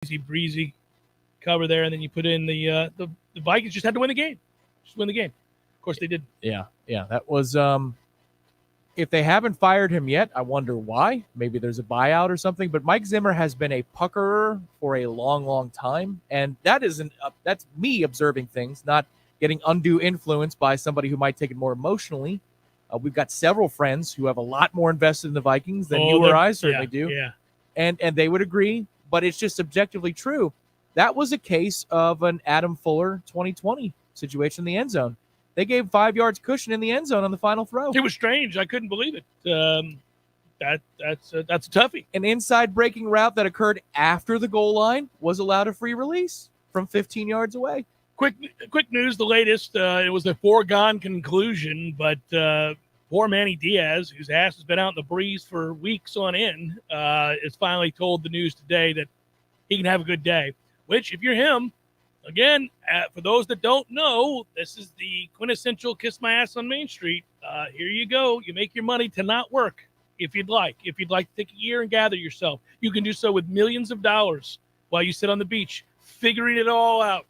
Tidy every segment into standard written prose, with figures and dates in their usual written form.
easy breezy cover there, and then you put in the Vikings just had to win the game. Just win the game. Of course they did. Yeah. That was if they haven't fired him yet, I wonder why. Maybe there's a buyout or something. But Mike Zimmer has been a puckerer for a long, long time, and that's me observing things, not getting undue influence by somebody who might take it more emotionally. We've got several friends who have a lot more invested in the Vikings than you or I certainly do. Yeah. And they would agree, but it's just subjectively true. That was a case of an Adam Fuller 2020 situation in the end zone. They gave 5 yards cushion in the end zone on the final throw. It was strange. I couldn't believe it. That's a toughie. An inside breaking route that occurred after the goal line was allowed a free release from 15 yards away. Quick news, the latest. It was a foregone conclusion, but poor Manny Diaz, whose ass has been out in the breeze for weeks on end, is finally told the news today that he can have a good day, which, if you're him, again, for those that don't know, this is the quintessential kiss my ass on Main Street. Here you go. You make your money to not work if you'd like. If you'd like to take a year and gather yourself, you can do so with millions of dollars while you sit on the beach figuring it all out.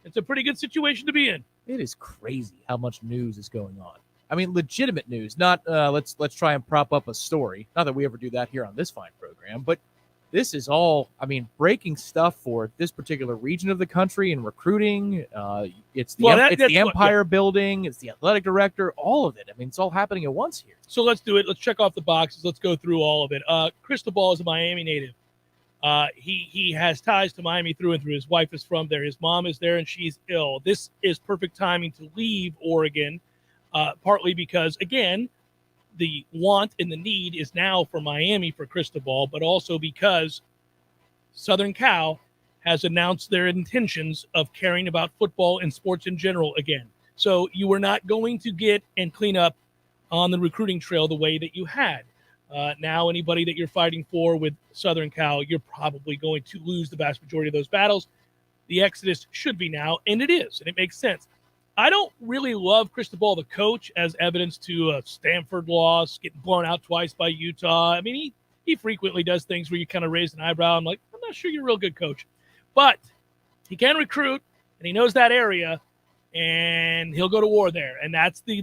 It's a pretty good situation to be in. It is crazy how much news is going on. I mean, legitimate news, not let's try and prop up a story. Not that we ever do that here on this fine program, but this is all, breaking stuff for this particular region of the country and recruiting. It's the Empire Building. It's the athletic director, all of it. It's all happening at once here. So let's do it. Let's check off the boxes. Let's go through all of it. Cristobal is a Miami native. He has ties to Miami through and through. His wife is from there. His mom is there, and she's ill. This is perfect timing to leave Oregon, partly because, again, the want and the need is now for Miami for Cristobal, but also because Southern Cal has announced their intentions of caring about football and sports in general again. So you are not going to get and clean up on the recruiting trail the way that you had. Now, anybody that you're fighting for with Southern Cal, you're probably going to lose the vast majority of those battles. The exodus should be now, and it is, and it makes sense. I don't really love Cristobal, the coach, as evidence to a Stanford loss, getting blown out twice by Utah. He frequently does things where you kind of raise an eyebrow. I'm like, I'm not sure you're a real good coach. But he can recruit, and he knows that area, and he'll go to war there, and that's the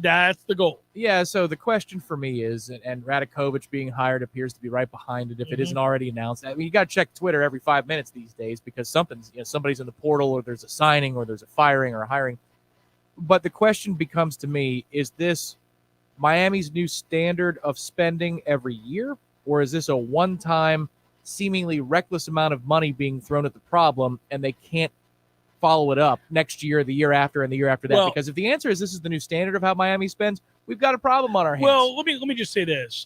goal. Yeah, so the question for me is, and Radakovich being hired appears to be right behind it if it isn't already announced. You got to check Twitter every 5 minutes these days because somebody's in the portal or there's a signing or there's a firing or a hiring. But the question becomes to me, is this Miami's new standard of spending every year, or is this a one-time, seemingly reckless amount of money being thrown at the problem, and they can't follow it up next year, the year after, and the year after that? Because if the answer is this is the new standard of how Miami spends, we've got a problem on our hands. Well, let me just say this.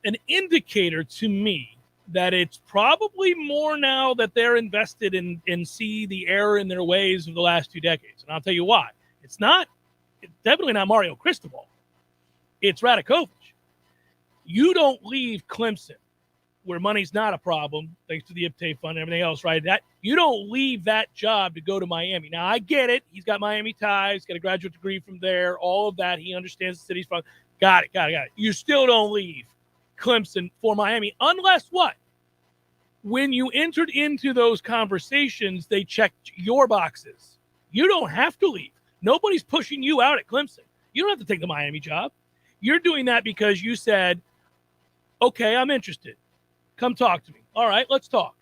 An indicator to me that it's probably more now that they're invested in see the error in their ways of the last 2 decades. And I'll tell you why. It's definitely not Mario Cristobal. It's Radakovich. You don't leave Clemson, where money's not a problem, thanks to the IPTAY fund and everything else, right? You don't leave that job to go to Miami. Now, I get it. He's got Miami ties, got a graduate degree from there, all of that. He understands the city's from. Got it. You still don't leave Clemson for Miami, unless what? When you entered into those conversations, they checked your boxes. You don't have to leave. Nobody's pushing you out at Clemson. You don't have to take the Miami job. You're doing that because you said, okay, I'm interested. Come talk to me. All right, let's talk.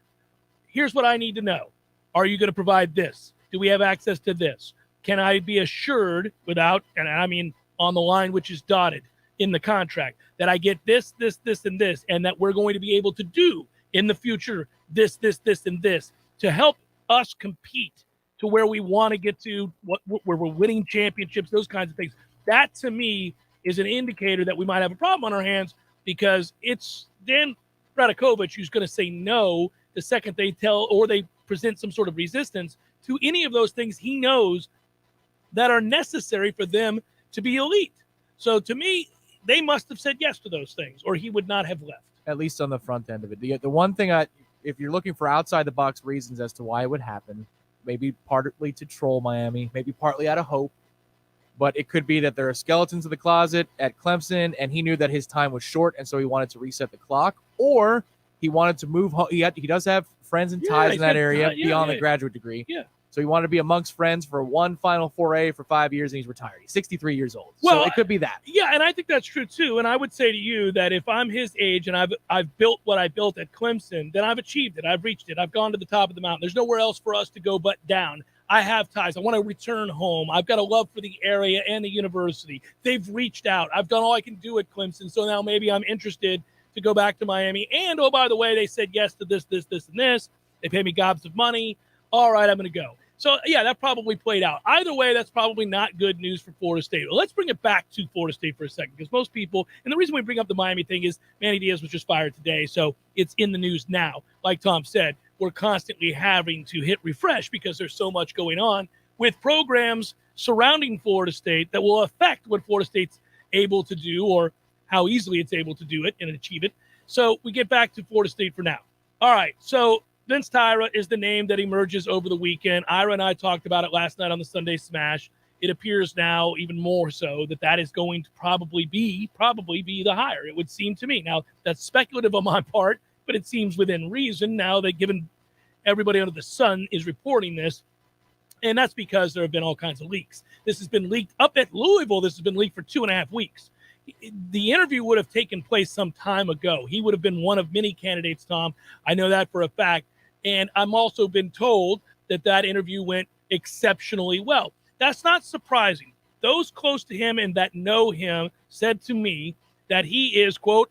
Here's what I need to know. Are you going to provide this? Do we have access to this? Can I be assured without, and I mean on the line which is dotted in the contract, that I get this, and this, and that we're going to be able to do in the future this, and this to help us compete to where we want to get to, where we're winning championships, those kinds of things. That, to me, is an indicator that we might have a problem on our hands because it's then Radakovich who's going to say no the second they tell or they present some sort of resistance to any of those things he knows that are necessary for them to be elite. So, to me, they must have said yes to those things or he would not have left. At least on the front end of it. The one thing, if you're looking for outside-the-box reasons as to why it would happen, maybe partly to troll Miami, maybe partly out of hope. But it could be that there are skeletons in the closet at Clemson, and he knew that his time was short, and so he wanted to reset the clock. Or he wanted to move home. He does have friends and ties in that area beyond the yeah. graduate degree. Yeah. So he wanted to be amongst friends for one final foray for 5 years, and he's retired. He's 63 years old. Well, so it could be that. Yeah, and I think that's true too. And I would say to you that if I'm his age and I've built what I built at Clemson, then I've achieved it. I've reached it. I've gone to the top of the mountain. There's nowhere else for us to go but down. I have ties. I want to return home. I've got a love for the area and the university. They've reached out. I've done all I can do at Clemson, so now maybe I'm interested to go back to Miami. And, oh, by the way, they said yes to this, and this. They pay me gobs of money. All right, I'm going to go. So, yeah, that probably played out. Either way, that's probably not good news for Florida State. Well, let's bring it back to Florida State for a second, because most people – and the reason we bring up the Miami thing is Manny Diaz was just fired today, so it's in the news now. Like Tom said, we're constantly having to hit refresh because there's so much going on with programs surrounding Florida State that will affect what Florida State's able to do or how easily it's able to do it and achieve it. So we get back to Florida State for now. All right, so – Vince Tyra is the name that emerges over the weekend. Ira and I talked about it last night on the Sunday Smash. It appears now even more so that is going to probably be the hire, it would seem to me. Now, that's speculative on my part, but it seems within reason now that given everybody under the sun is reporting this, and that's because there have been all kinds of leaks. This has been leaked up at Louisville. This has been leaked for 2.5 weeks. The interview would have taken place some time ago. He would have been one of many candidates, Tom. I know that for a fact. And I'm also been told that interview went exceptionally well. That's not surprising. Those close to him and that know him said to me that he is, quote,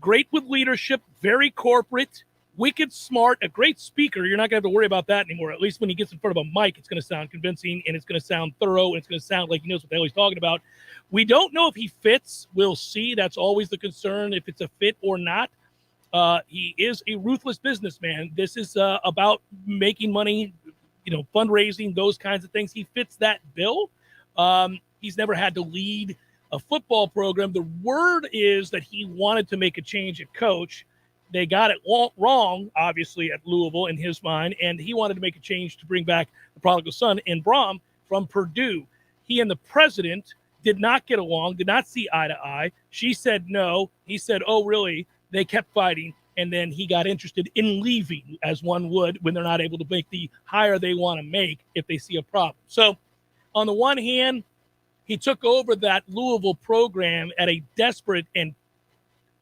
great with leadership, very corporate, wicked smart, a great speaker. You're not going to have to worry about that anymore. At least when he gets in front of a mic, it's going to sound convincing and it's going to sound thorough and it's going to sound like he knows what the hell he's talking about. We don't know if he fits. We'll see. That's always the concern, if it's a fit or not. He is a ruthless businessman. This is about making money, fundraising, those kinds of things. He fits that bill. He's never had to lead a football program. The word is that he wanted to make a change at coach. They got it wrong, obviously, at Louisville in his mind, and he wanted to make a change to bring back the prodigal son in Brom from Purdue. He and the president did not get along, did not see eye to eye. She said no. He said, oh, really? They kept fighting, and then he got interested in leaving, as one would when they're not able to make the hire they want to make if they see a problem. So on the one hand, he took over that Louisville program at a desperate and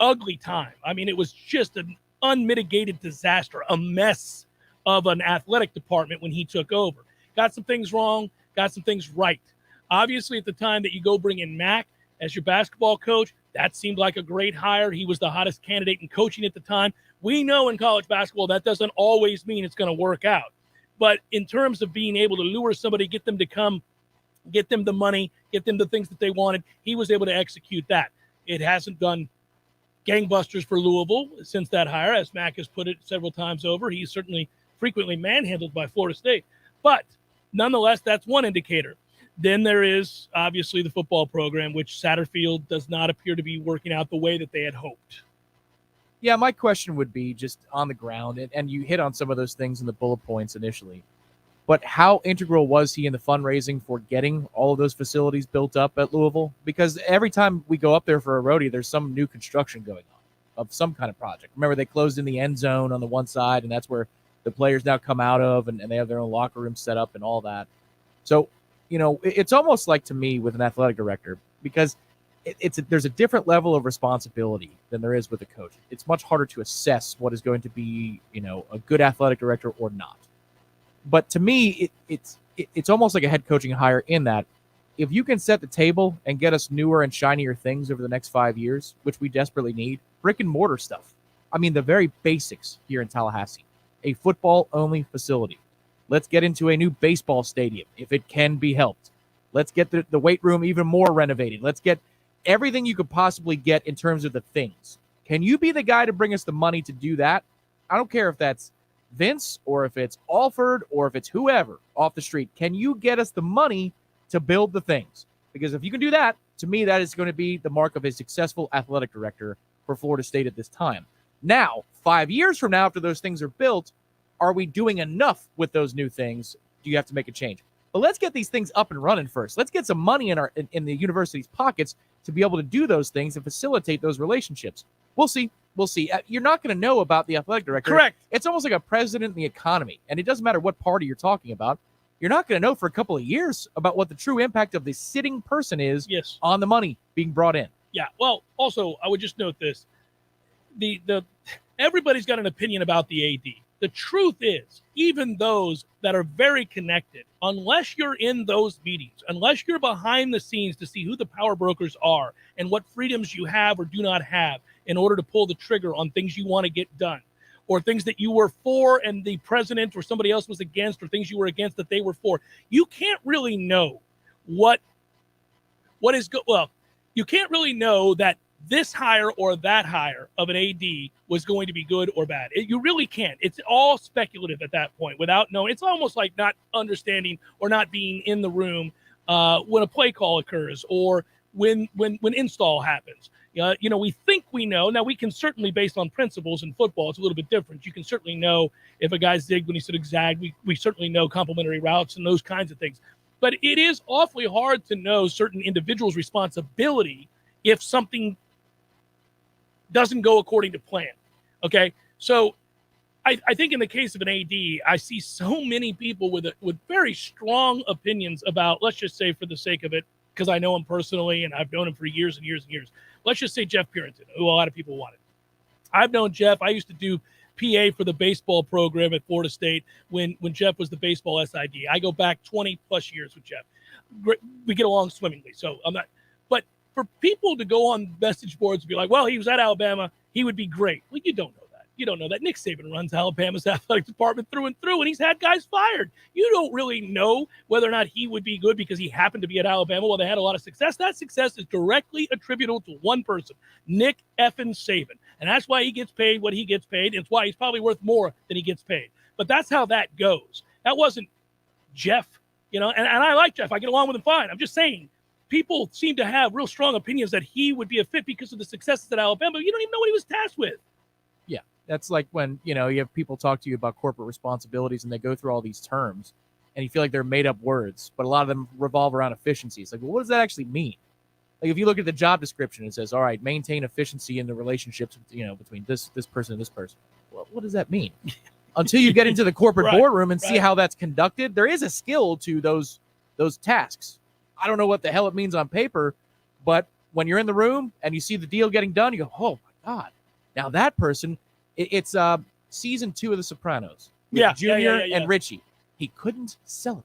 ugly time. I mean, it was just an unmitigated disaster, a mess of an athletic department when he took over. Got some things wrong, got some things right. Obviously, at the time that you go bring in Mac as your basketball coach, that seemed like a great hire. He was the hottest candidate in coaching at the time. We know in college basketball that doesn't always mean it's going to work out. But in terms of being able to lure somebody, get them to come, get them the money, get them the things that they wanted, he was able to execute that. It hasn't done gangbusters for Louisville since that hire, as Mac has put it several times over. He's certainly frequently manhandled by Florida State. But nonetheless, that's one indicator. Then there is obviously the football program, which Satterfield does not appear to be working out the way that they had hoped. Yeah, my question would be just on the ground, and you hit on some of those things in the bullet points initially, but how integral was he in the fundraising for getting all of those facilities built up at Louisville? Because every time we go up there for a roadie, there's some new construction going on of some kind of project. Remember, they closed in the end zone on the one side, and that's where the players now come out of, and they have their own locker room set up and all that. So, it's almost like, to me, with an athletic director, because there's a different level of responsibility than there is with a coach. It's much harder to assess what is going to be, a good athletic director or not. But to me, it's almost like a head coaching hire in that if you can set the table and get us newer and shinier things over the next 5 years, which we desperately need, brick and mortar stuff. I mean, the very basics here in Tallahassee, a football-only facility. Let's get into a new baseball stadium if it can be helped. Let's get the weight room even more renovated. Let's get everything you could possibly get in terms of the things. Can you be the guy to bring us the money to do that? I don't care if that's Vince or if it's Alford or if it's whoever off the street. Can you get us the money to build the things? Because if you can do that, to me, that is going to be the mark of a successful athletic director for Florida State at this time. Now, 5 years from now, after those things are built, are we doing enough with those new things? Do you have to make a change? But let's get these things up and running first. Let's get some money in the university's pockets to be able to do those things and facilitate those relationships. We'll see. we'll see. You're not going to know about the athletic director. Correct. It's almost like a president in the economy, and it doesn't matter what party you're talking about. You're not going to know for a couple of years about what the true impact of the sitting person is on the money being brought in. Yeah. Well, also, I would just note this. The everybody's got an opinion about the AD. The truth is, even those that are very connected, unless you're in those meetings, unless you're behind the scenes to see who the power brokers are and what freedoms you have or do not have in order to pull the trigger on things you want to get done, or things that you were for and the president or somebody else was against, or things you were against that they were for, you can't really know what is good. Well, you can't really know that this hire or that hire of an AD was going to be good or bad. You really can't. It's all speculative at that point without knowing. It's almost like not understanding or not being in the room when a play call occurs or when install happens. We think we know. Now, we can certainly, based on principles in football, it's a little bit different. You can certainly know if a guy's zigged when he should have zagged. We certainly know complementary routes and those kinds of things. But it is awfully hard to know certain individuals' responsibility if something doesn't go according to plan. Okay? So I think in the case of an AD, I see so many people with very strong opinions about, let's just say for the sake of it, because I know him personally and I've known him for years and years and years. Let's just say Jeff Purinton, who a lot of people wanted. I've known Jeff. I used to do PA for the baseball program at Florida State when Jeff was the baseball SID. I go back 20 plus years with Jeff. We get along swimmingly. So I'm not, but for people to go on message boards and be like, well, he was at Alabama, he would be great. Well, you don't know that. You don't know that. Nick Saban runs Alabama's athletic department through and through, and he's had guys fired. You don't really know whether or not he would be good because he happened to be at Alabama while they had a lot of success. That success is directly attributable to one person, Nick effing Saban. And that's why he gets paid what he gets paid, and it's why he's probably worth more than he gets paid. But that's how that goes. That wasn't Jeff, and I like Jeff. I get along with him fine. I'm just saying, people seem to have real strong opinions that he would be a fit because of the successes at Alabama. You don't even know what he was tasked with. Yeah, that's like when, you have people talk to you about corporate responsibilities and they go through all these terms and you feel like they're made up words, but a lot of them revolve around efficiency. It's like, well, what does that actually mean? Like if you look at the job description, it says, all right, maintain efficiency in the relationships, between this person and this person. Well, what does that mean? Until you get into the corporate boardroom and see how that's conducted, there is a skill to those tasks. I don't know what the hell it means on paper, but when you're in the room and you see the deal getting done, you go, oh my God. Now that person, it's season 2 of The Sopranos. Junior and Richie. He couldn't sell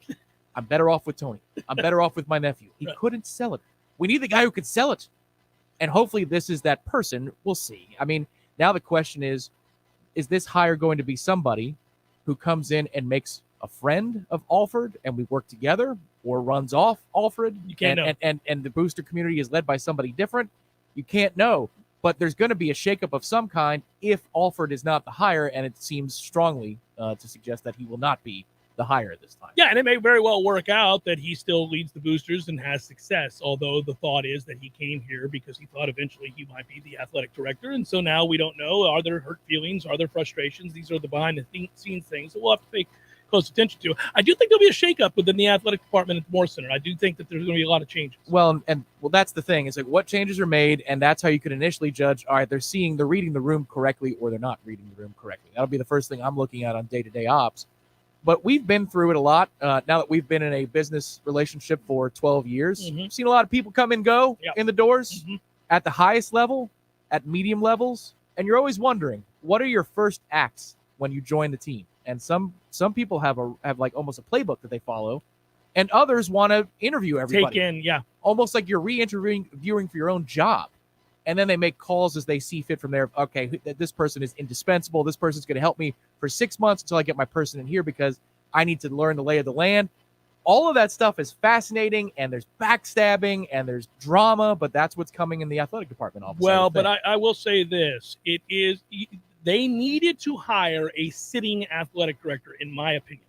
it. I'm better off with Tony. I'm better off with my nephew. He couldn't sell it. We need the guy who could sell it. And hopefully this is that person. We'll see. I mean, now the question is this hire going to be somebody who comes in and makes a friend of Alford and we work together, or runs off Alfred? You can't know. And the booster community is led by somebody different? You can't know. But there's going to be a shakeup of some kind if Alford is not the hire, and it seems strongly to suggest that he will not be the hire this time. Yeah, and it may very well work out that he still leads the boosters and has success, although the thought is that he came here because he thought eventually he might be the athletic director, and so now we don't know. Are there hurt feelings? Are there frustrations? These are the behind-the-scenes things that we'll have to pay close attention to. I do think there'll be a shakeup within the athletic department at the Moore Center. I do think that there's going to be a lot of changes. Well, that's the thing. It's like what changes are made, and that's how you could initially judge, all right, they're reading the room correctly or they're not reading the room correctly. That'll be the first thing I'm looking at on day-to-day ops. But we've been through it a lot. Now that we've been in a business relationship for 12 years, We've seen a lot of people come and go in the doors at the highest level, at medium levels, and you're always wondering, what are your first acts when you join the team? And some people have like almost a playbook that they follow, and others want to interview everybody. Almost like you're re-interviewing for your own job. And then they make calls as they see fit from there. Okay, this person is indispensable. This person's going to help me for 6 months until I get my person in here because I need to learn the lay of the land. All of that stuff is fascinating, and there's backstabbing and there's drama, but that's what's coming in the athletic department. Well, but I will say this. They needed to hire a sitting athletic director, in my opinion.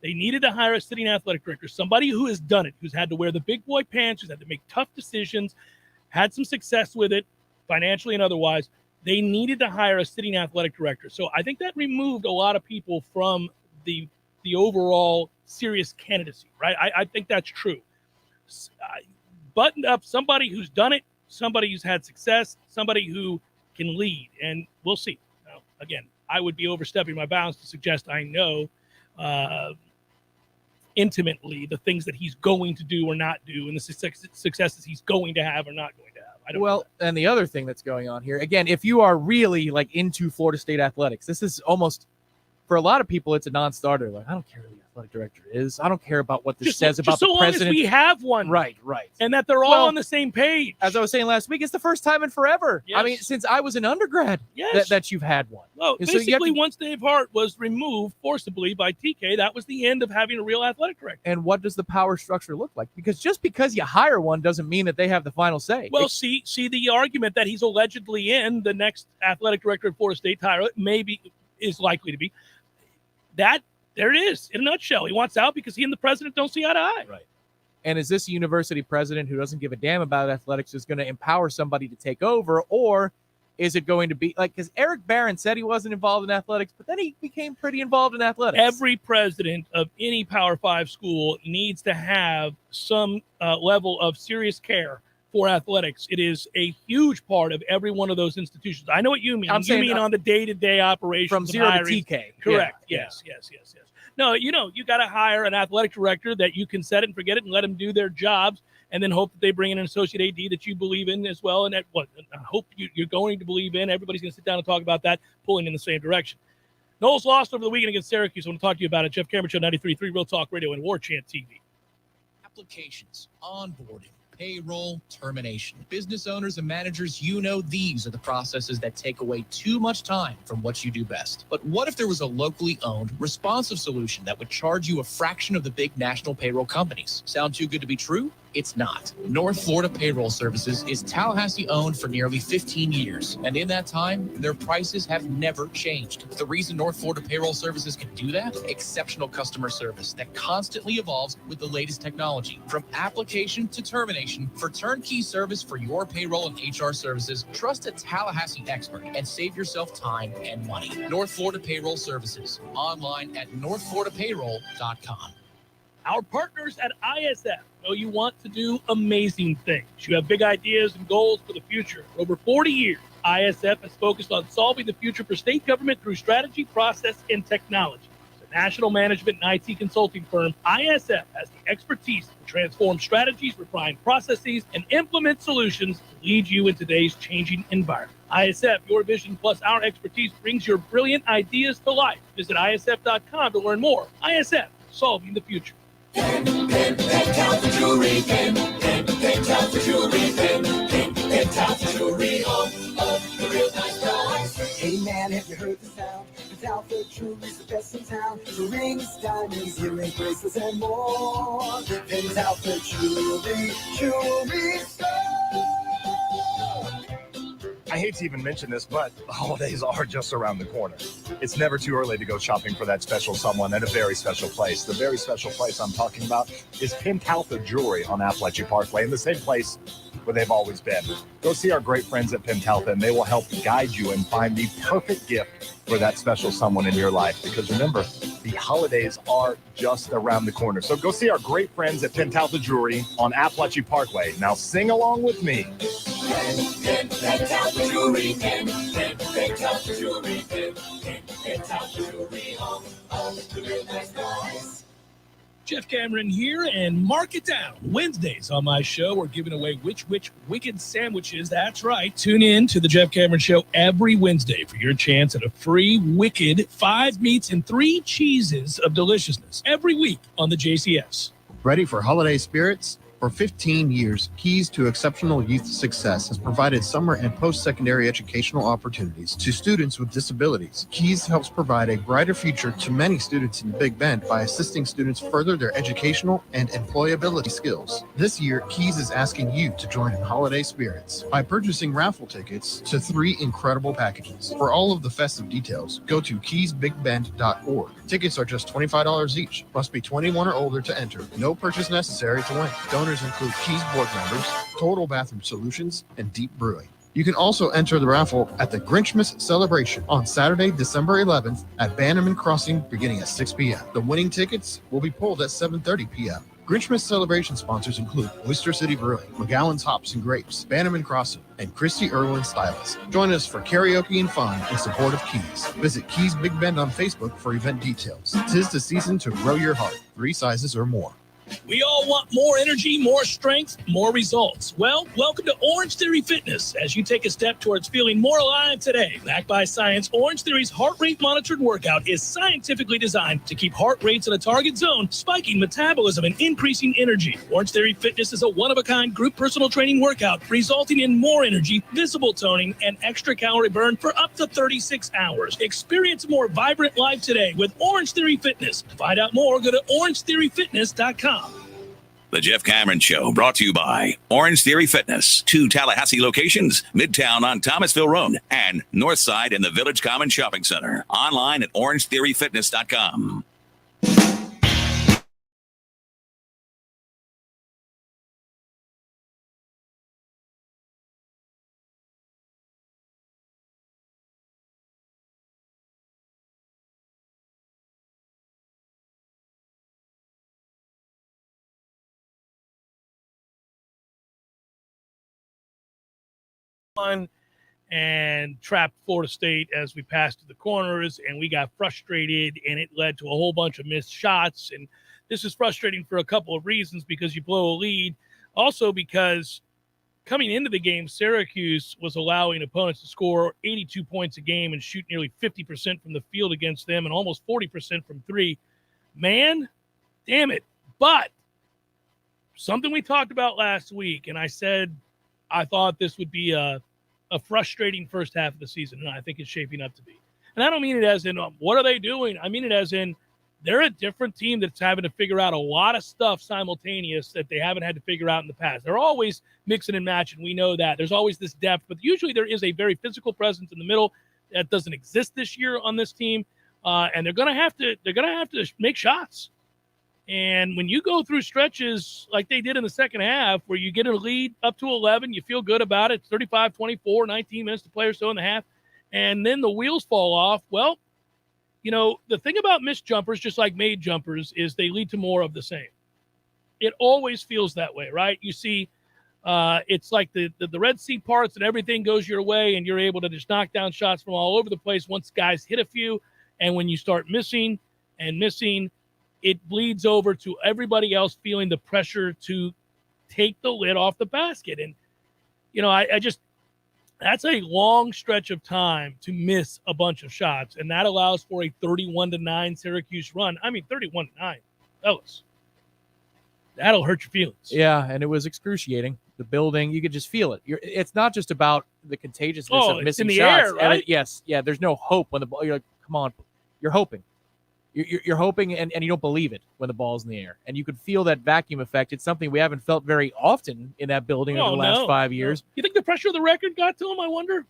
They needed to hire a sitting athletic director, somebody who has done it, who's had to wear the big boy pants, who's had to make tough decisions, had some success with it, financially and otherwise. They needed to hire a sitting athletic director. So I think that removed a lot of people from the overall serious candidacy, right? I think that's true. Buttoned up somebody who's done it, somebody who's had success, somebody who can lead, and we'll see. Now, again, I would be overstepping my bounds to suggest I know intimately the things that he's going to do or not do, and the successes he's going to have or not going to have. I don't know that. And the other thing that's going on here, again, if you are really like into Florida State athletics, this is almost, for a lot of people, it's a non-starter. Like, I don't care who the athletic director is. I don't care about what this says about the president. As we have one. Right. And that they're all on the same page. As I was saying last week, it's the first time in forever. Yes. I mean, since I was an undergrad that you've had one. Well, and basically, once Dave Hart was removed forcibly by TK, that was the end of having a real athletic director. And what does the power structure look like? Because just because you hire one doesn't mean that they have the final say. Well, see the argument that he's allegedly in, the next athletic director of Florida State, Tyra, is likely to be. That there it is in a nutshell. He wants out because he and the president don't see eye to eye. Right. And is this a university president who doesn't give a damn about athletics is going to empower somebody to take over, or is it going to be like, because Eric Barron said he wasn't involved in athletics, but then he became pretty involved in athletics. Every president of any Power 5 school needs to have some level of serious care for athletics. It is a huge part of every one of those institutions. I know what you mean. You mean on the day-to-day operations from zero to TK. Correct. Yeah. Yes. No, you got to hire an athletic director that you can set it and forget it and let them do their jobs, and then hope that they bring in an associate AD that you believe in as well. And I hope you're going to believe in. Everybody's going to sit down and talk about that, pulling in the same direction. Noles lost over the weekend against Syracuse. I want to talk to you about it. Jeff Cameron Show, 93.3 Real Talk Radio and Warchant TV. Applications, onboarding, payroll, termination. Business owners and managers, these are the processes that take away too much time from what you do best. But what if there was a locally owned, responsive solution that would charge you a fraction of the big national payroll companies? Sound too good to be true? It's not. North Florida Payroll Services is Tallahassee owned for nearly 15 years. And in that time, their prices have never changed. The reason North Florida Payroll Services can do that? Exceptional customer service that constantly evolves with the latest technology. From application to termination, for turnkey service for your payroll and HR services, trust a Tallahassee expert and save yourself time and money. North Florida Payroll Services. Online at northfloridapayroll.com. Our partners at ISF know you want to do amazing things. You have big ideas and goals for the future. For over 40 years, ISF has focused on solving the future for state government through strategy, process, and technology. As a national management and IT consulting firm, ISF has the expertise to transform strategies, refine processes, and implement solutions to lead you in today's changing environment. ISF, your vision plus our expertise brings your brilliant ideas to life. Visit ISF.com to learn more. ISF, solving the future. Hey man, have you heard the sound? The Alpha Jewelry's the best in town. The rings, diamonds, earrings, bracelets, and more. Pins Alpha Jewelry Store. I hate to even mention this, but the holidays are just around the corner. It's never too early to go shopping for that special someone at a very special place. The very special place I'm talking about is Pentalpha Jewelry on Appalachia Parkway, in the same place where they've always been. Go see our great friends at Pentalpha, and they will help guide you and find the perfect gift for that special someone in your life. Because remember, the holidays are just around the corner. So go see our great friends at Pentalpha Jewelry on Appalachia Parkway. Now sing along with me. Pentalpha Jewelry, Pentalpha Jewelry, Pentalpha Jewelry, all the real nice guys. Jeff Cameron here, and mark it down. Wednesdays on my show, we're giving away which wicked sandwiches. That's right. Tune in to the Jeff Cameron Show every Wednesday for your chance at a free wicked 5 meats and 3 cheeses of deliciousness every week on the JCS. Ready for holiday spirits? For 15 years, Keys to Exceptional Youth Success has provided summer and post-secondary educational opportunities to students with disabilities. Keys helps provide a brighter future to many students in Big Bend by assisting students further their educational and employability skills. This year, Keys is asking you to join in holiday spirits by purchasing raffle tickets to 3 incredible packages. For all of the festive details, go to keysbigbend.org. Tickets are just $25 each. Must be 21 or older to enter. No purchase necessary to win. Donors include Keys board members, Total Bathroom Solutions, and Deep Brewing. You can also enter the raffle at the Grinchmas celebration on Saturday, December 11th at Bannerman Crossing beginning at 6 p.m. The winning tickets will be pulled at 7:30 p.m. Grinchmas celebration sponsors include Oyster City Brewing, McGowan's Hops and Grapes, Bannerman Crossing, and Christy Irwin Stylist. Join us for karaoke and fun in support of Keys. Visit Keys Big Bend on Facebook for event details. 'Tis the season to grow your heart. 3 sizes or more. We all want more energy, more strength, more results. Well, welcome to Orange Theory Fitness as you take a step towards feeling more alive today. Backed by science, Orange Theory's heart rate monitored workout is scientifically designed to keep heart rates in a target zone, spiking metabolism and increasing energy. Orange Theory Fitness is a one-of-a-kind group personal training workout resulting in more energy, visible toning, and extra calorie burn for up to 36 hours. Experience a more vibrant life today with Orange Theory Fitness. To find out more, go to orangetheoryfitness.com. The Jeff Cameron Show, brought to you by Orange Theory Fitness. 2 Tallahassee locations, Midtown on Thomasville Road and Northside in the Village Common Shopping Center. Online at orangetheoryfitness.com. And trapped Florida State as we passed to the corners, and we got frustrated, and it led to a whole bunch of missed shots. And this is frustrating for a couple of reasons, because you blow a lead. Also because coming into the game, Syracuse was allowing opponents to score 82 points a game and shoot nearly 50% from the field against them and almost 40% from 3. Man, damn it. But something we talked about last week, and I said I thought this would be a frustrating first half of the season, and I think it's shaping up to be. And I don't mean it as in, what are they doing? I mean it as in, they're a different team that's having to figure out a lot of stuff simultaneous that they haven't had to figure out in the past. They're always mixing and matching. We know that. There's always this depth, but usually there is a very physical presence in the middle that doesn't exist this year on this team, and they're gonna have to make shots. And when you go through stretches like they did in the second half, where you get a lead up to 11, you feel good about it, 35-24, 19 minutes to play or so in the half, and then the wheels fall off. Well, you know, the thing about missed jumpers, just like made jumpers, is they lead to more of the same. It always feels that way, right? You see, it's like the Red Sea parts and everything goes your way, and you're able to just knock down shots from all over the place once guys hit a few. And when you start missing, it bleeds over to everybody else feeling the pressure to take the lid off the basket. And, you know, I just, that's a long stretch of time to miss a bunch of shots. And that allows for a 31-9 Syracuse run. I mean, 31-9, fellas. That'll hurt your feelings. Yeah, and it was excruciating. The building, you could just feel it. It's not just about the contagiousness of missing it's in the shots. air, right? Yes, yeah, there's no hope when the ball, you're like, come on, you're hoping. You're hoping, and you don't believe it when the ball's in the air. And you could feel that vacuum effect. It's something we haven't felt very often in that building over the last 5 years. You think the pressure of the record got to him, I wonder?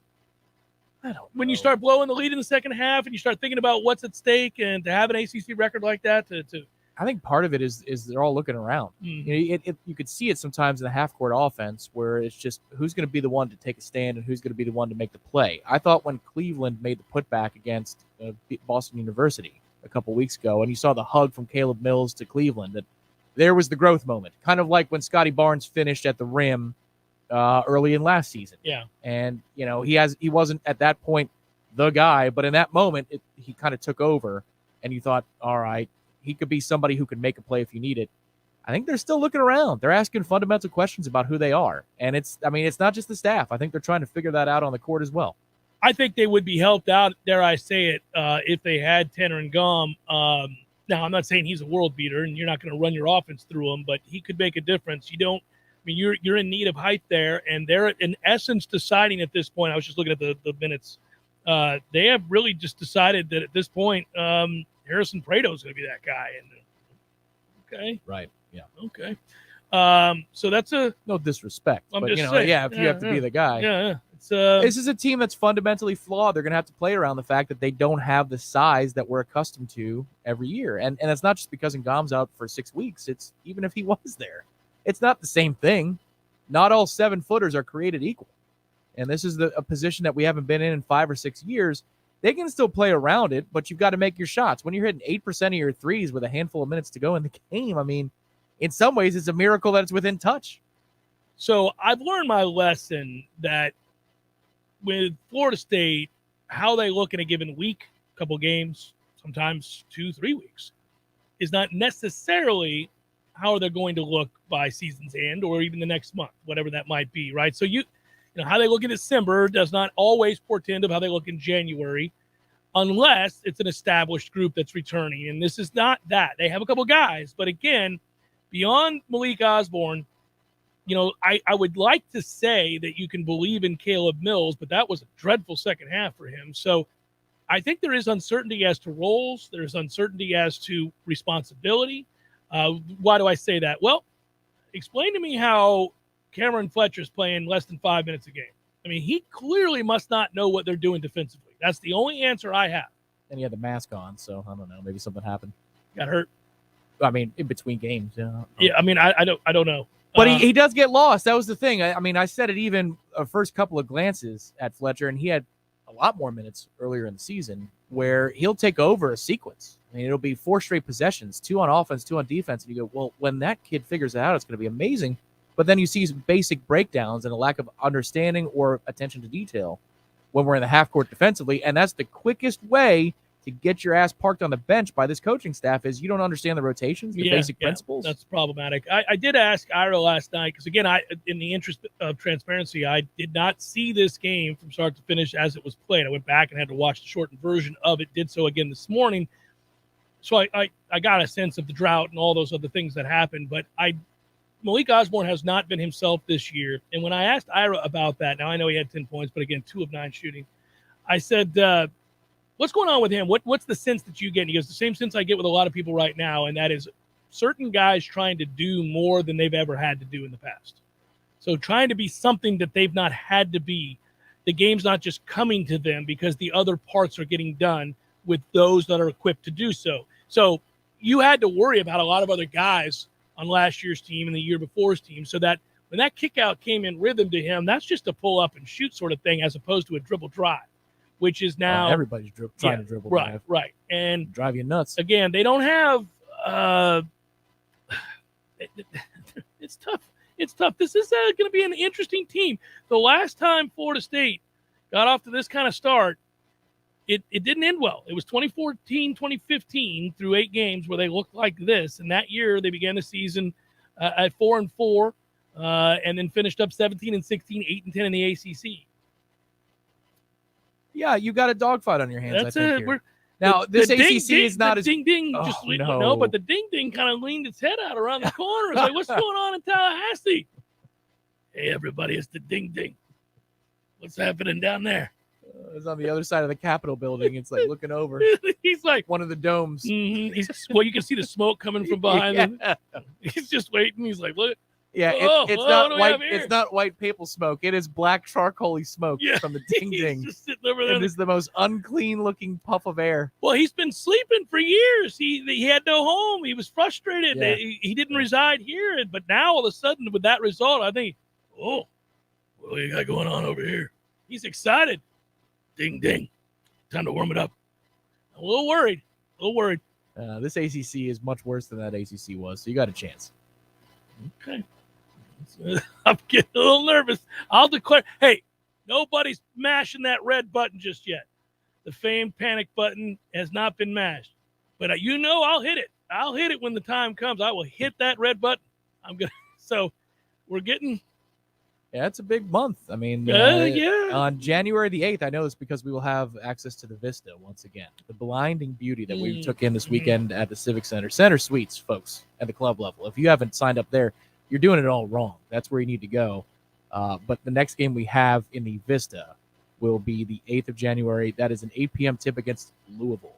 I don't know. When you start blowing the lead in the second half and you start thinking about what's at stake, and to have an ACC record like that to I think part of it is they're all looking around. Mm-hmm. You know, you could see it sometimes in the half-court offense, where it's just who's going to be the one to take a stand and who's going to be the one to make the play. I thought when Cleveland made the putback against Boston University a couple weeks ago, and you saw the hug from Caleb Mills to Cleveland, that there was the growth moment, kind of like when Scotty Barnes finished at the rim early in last season. Yeah. And, you know, he wasn't at that point the guy, but in that moment, he kind of took over, and you thought, all right, he could be somebody who could make a play if you need it. I think they're still looking around. They're asking fundamental questions about who they are. And it's not just the staff. I think they're trying to figure that out on the court as well. I think they would be helped out, dare I say it, if they had Tanner and Gum. Now, I'm not saying he's a world beater and you're not going to run your offense through him, but he could make a difference. You're in need of height there, and they're in essence deciding at this point. I was just looking at the minutes. They have really just decided that at this point, Harrison Prado is going to be that guy. And okay, right, yeah, okay. So that's no disrespect, I'm but just saying, if you have to be the guy, yeah. This is a team that's fundamentally flawed. They're going to have to play around the fact that they don't have the size that we're accustomed to every year, and it's not just because Ngom's out for 6 weeks. It's even if he was there, it's not the same thing. Not all 7-footers are created equal, and this is a position that we haven't been in 5 or 6 years. They can still play around it, but you've got to make your shots. When you're hitting 8% of your threes with a handful of minutes to go in the game, I mean, in some ways, it's a miracle that it's within touch. So I've learned my lesson that with Florida State, how they look in a given week, couple games, sometimes 2-3 weeks, is not necessarily how they're going to look by season's end or even the next month, whatever that might be, right? So you know how they look in December does not always portend of how they look in January, unless it's an established group that's returning. And this is not that. They have a couple guys, but again, beyond Malik Osborne, you know, I would like to say that you can believe in Caleb Mills, but that was a dreadful second half for him. So I think there is uncertainty as to roles. There's uncertainty as to responsibility. Why do I say that? Well, explain to me how Cameron Fletcher's playing less than 5 minutes a game. I mean, he clearly must not know what they're doing defensively. That's the only answer I have. And he had the mask on, so I don't know. Maybe something happened. Got hurt. I mean, in between games. Yeah, I mean, I don't know. But he does get lost. That was the thing. I mean, I said it even first couple of glances at Fletcher, and he had a lot more minutes earlier in the season where he'll take over a sequence. I mean, it'll be 4 straight possessions, 2 on offense, 2 on defense. And you go, well, when that kid figures it out, it's going to be amazing. But then you see some basic breakdowns and a lack of understanding or attention to detail when we're in the half court defensively. And that's the quickest way to get your ass parked on the bench by this coaching staff is you don't understand the rotations, the basic principles. That's problematic. I did ask Ira last night because, again, in the interest of transparency, I did not see this game from start to finish as it was played. I went back and had to watch the shortened version of it, did so again this morning. So I got a sense of the drought and all those other things that happened. But Malik Osborne has not been himself this year. And when I asked Ira about that, now I know he had 10 points, but again, 2 of 9 shooting. I said, what's going on with him? What's the sense that you get? And he goes, the same sense I get with a lot of people right now, and that is certain guys trying to do more than they've ever had to do in the past. So trying to be something that they've not had to be. The game's not just coming to them because the other parts are getting done with those that are equipped to do so. So you had to worry about a lot of other guys on last year's team and the year before's team, so that when that kick out came in rhythm to him, that's just a pull up and shoot sort of thing as opposed to a dribble drive, which is now everybody's trying to dribble drive. Right. And drive you nuts. Again, they don't have it's tough. It's tough. This is going to be an interesting team. The last time Florida State got off to this kind of start, it didn't end well. It was 2014, 2015 through 8 games where they looked like this. And that year they began the season at 4-4 and then finished up 17-16, 8-10 in the ACC. Yeah, you got a dogfight on your hands. That's I think, it. Now, this ACC is not the as ding ding. no. But the ding ding kind of leaned its head out around the corner. It's like, what's going on in Tallahassee? Hey, everybody, it's the ding ding. What's happening down there? It's on the other side of the Capitol building. It's like looking over. He's like one of the domes. Mm-hmm. Well, you can see the smoke coming from behind him. He's just waiting. He's like, look. Yeah, it's not white. It's not white maple smoke. It is black charcoaly smoke from the ding ding. Just sitting over there. It is the most unclean looking puff of air. Well, he's been sleeping for years. He had no home. He was frustrated. Yeah. He didn't reside here. But now all of a sudden with that result, I think, what do you got going on over here? He's excited. Ding ding. Time to warm it up. A little worried. This ACC is much worse than that ACC was. So you got a chance. Okay. I'm getting a little nervous. I'll declare, hey, nobody's mashing that red button just yet. The famed panic button has not been mashed. But I'll hit it. I'll hit it when the time comes. I will hit that red button. So we're getting. Yeah, it's a big month. I mean, on January the 8th, I know this because we will have access to the Vista once again. The blinding beauty that we took in this weekend at the Civic Center Suites, folks, at the club level. If you haven't signed up there, you're doing it all wrong. That's where you need to go. But the next game we have in the Vista will be the 8th of January. That is an 8 p.m. tip against Louisville.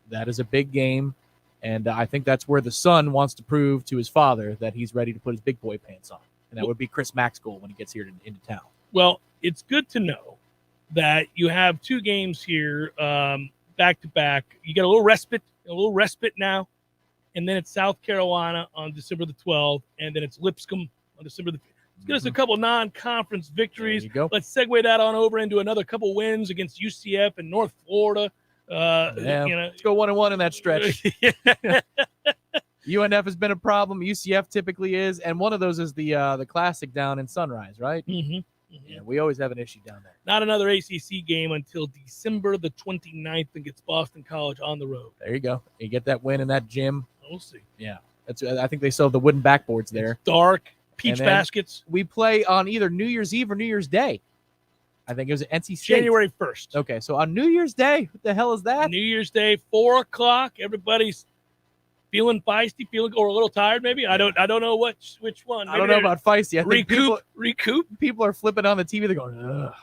That is a big game, and I think that's where the son wants to prove to his father that he's ready to put his big boy pants on. And that would be Chris Mack's goal when he gets here into town. Well, it's good to know that you have 2 games here back-to-back. You get a little respite now. And then it's South Carolina on December the 12th. And then it's Lipscomb on December the 5th. Let's get us a couple non-conference victories. Let's segue that on over into another couple wins against UCF and North Florida. Let's go 1-1 in that stretch. UNF has been a problem. UCF typically is, and one of those is the Classic down in Sunrise, right? Mm-hmm. Yeah, we always have an issue down there. Not another ACC game until December the 29th against Boston College on the road. There you go. You get that win in that gym. We'll see. Yeah, I think they still have the wooden backboards there. It's dark, peach And then baskets. We play on either New Year's Eve or New Year's Day. I think it was at NC State. January 1st. Okay, so on New Year's Day, what the hell is that? New Year's Day, 4:00. Everybody's feeling feisty, or a little tired, maybe. I don't know which one. I don't know about feisty. I think recoup. People are flipping on the TV. They're going, ugh.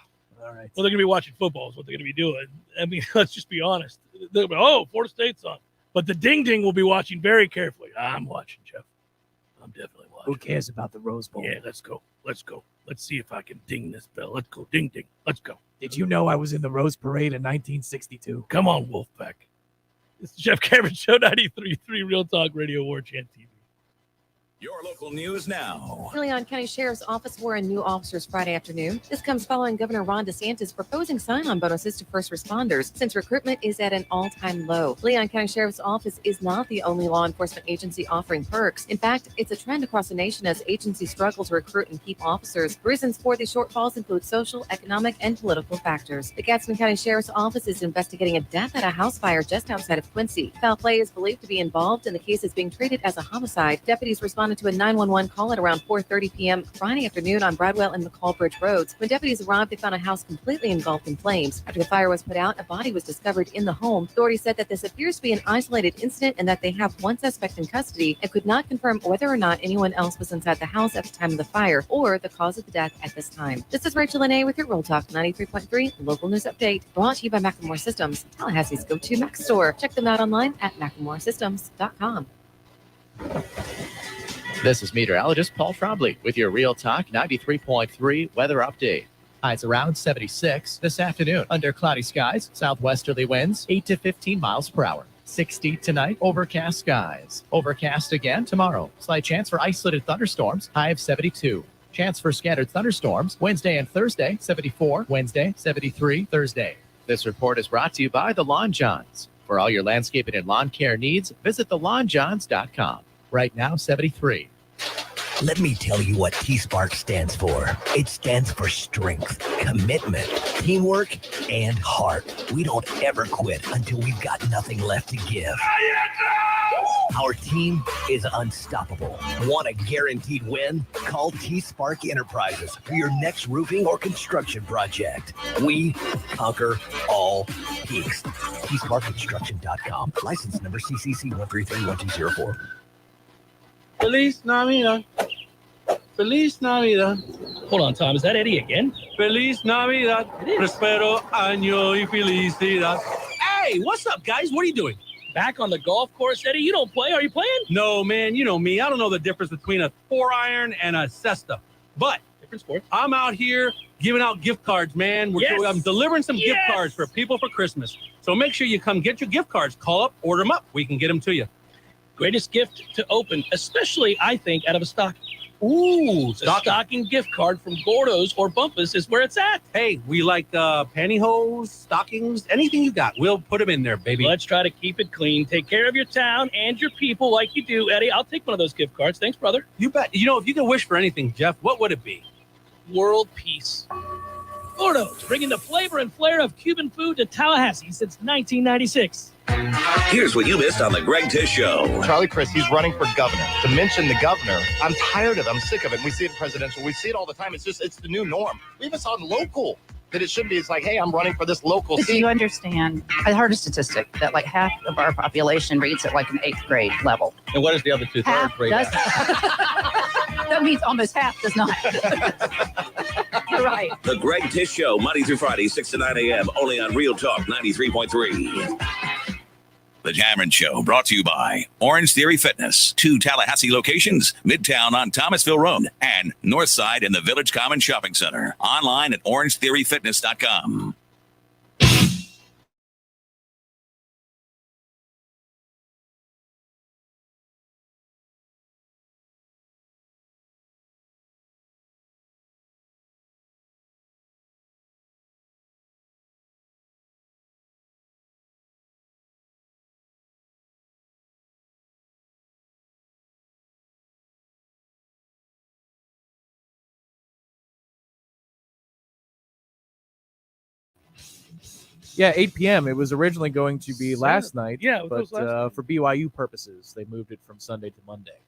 All right. Well, they're gonna be watching football. Is what they're gonna be doing. I mean, let's just be honest. They'll be, oh, Florida State's on, but the ding will be watching very carefully. I'm watching, Jeff. I'm definitely watching. Who cares about the Rose Bowl? Yeah, let's go. Let's see if I can ding this bell. Let's go, ding. Let's go. Did you know I was in the Rose Parade in 1962? Come on, Wolfpack. It's the Jeff Cameron Show, 93.3 Real Talk Radio, Warchant TV. Your local news now. Leon County Sheriff's Office swore in new officers Friday afternoon. This comes following Governor Ron DeSantis proposing sign-on bonuses to first responders since recruitment is at an all-time low. Leon County Sheriff's Office is not the only law enforcement agency offering perks. In fact, it's a trend across the nation as agencies struggle to recruit and keep officers. Reasons for these shortfalls include social, economic, and political factors. The Gadsden County Sheriff's Office is investigating a death at a house fire just outside of Quincy. Foul play is believed to be involved, and the case is being treated as a homicide. Deputies responded to a 911 call at around 4:30 p.m. Friday afternoon on Bradwell and McCall Bridge roads. When deputies arrived, they found a house completely engulfed in flames. After the fire was put out, a body was discovered in the home. Authorities said that this appears to be an isolated incident and that they have one suspect in custody and could not confirm whether or not anyone else was inside the house at the time of the fire or the cause of the death at this time. This is Rachel Lene with your Real Talk 93.3 local news update, brought to you by McLemore Systems, Tallahassee's go-to Mac store. Check them out online at McLemoreSystems.com. This is meteorologist Paul Frobley with your Real Talk 93.3 weather update. Highs around 76 this afternoon under cloudy skies, southwesterly winds 8 to 15 miles per hour. 60 tonight, overcast skies. Overcast again tomorrow. Slight chance for isolated thunderstorms, high of 72. Chance for scattered thunderstorms Wednesday and Thursday, 74. Wednesday, 73. Thursday. This report is brought to you by the Lawn Johns. For all your landscaping and lawn care needs, visit thelawnjohns.com. Right now, 73. Let me tell you what T-Spark stands for. It stands for strength, commitment, teamwork, and heart. We don't ever quit until we've got nothing left to give. Our team is unstoppable. Want a guaranteed win? Call T-Spark Enterprises for your next roofing or construction project. We conquer all peaks. TSparkConstruction.com. License number CCC 1331204. Feliz Navidad. Feliz Navidad. Hold on, Tom. Is that Eddie again? Feliz Navidad. Prospero año y felicidad. Hey, what's up, guys? What are you doing? Back on the golf course, Eddie? You don't play. Are you playing? No, man. You know me. I don't know the difference between a 4-iron and a cesta. But different sport. I'm out here giving out gift cards, man. I'm delivering some gift cards for people for Christmas. So make sure you come get your gift cards. Call up, order them up. We can get them to you. Greatest gift to open, especially, I think, out of a stocking. Ooh, a stocking gift card from Gordo's or Bumpus is where it's at. Hey, we like pantyhose, stockings, anything you got. We'll put them in there, baby. Let's try to keep it clean. Take care of your town and your people like you do, Eddie. I'll take one of those gift cards. Thanks, brother. You bet. You know, if you could wish for anything, Jeff, what would it be? World peace. Gordo's, bringing the flavor and flair of Cuban food to Tallahassee since 1996. Here's what you missed on the Greg Tish Show. Charlie Crist, he's running for governor. To mention the governor, I'm tired of it. I'm sick of it. We see it in presidential. We see it all the time. It's the new norm. We even saw it in local. That it should be. It's like, hey, I'm running for this local seat. Do you understand? I heard a statistic that like half of our population reads at like an 8th grade level. And what is the other 2/3 grade? That means almost half does not. You're right. The Greg Tish Show, Monday through Friday, 6 to 9 a.m., only on Real Talk 93.3. The Cameron Show, brought to you by Orange Theory Fitness. 2 Tallahassee locations, Midtown on Thomasville Road and Northside in the Village Common Shopping Center. Online at orangetheoryfitness.com. Yeah, 8 p.m. It was originally going to be last night. Yeah, it but was last night. for BYU purposes, they moved it from Sunday to Monday.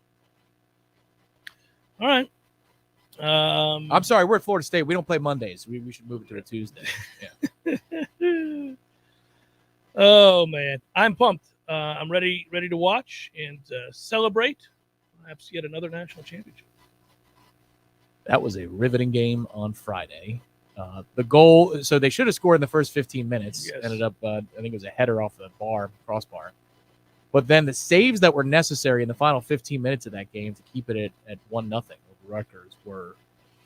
All right. I'm sorry, we're at Florida State. We don't play Mondays. We should move it to a Tuesday. Yeah. Oh man, I'm pumped. I'm ready to watch and celebrate perhaps yet another national championship. That was a riveting game on Friday. The goal, so they should have scored in the first 15 minutes. Yes. Ended up, I think it was a header off the crossbar. But then the saves that were necessary in the final 15 minutes of that game to keep it at 1-0 over Rutgers were,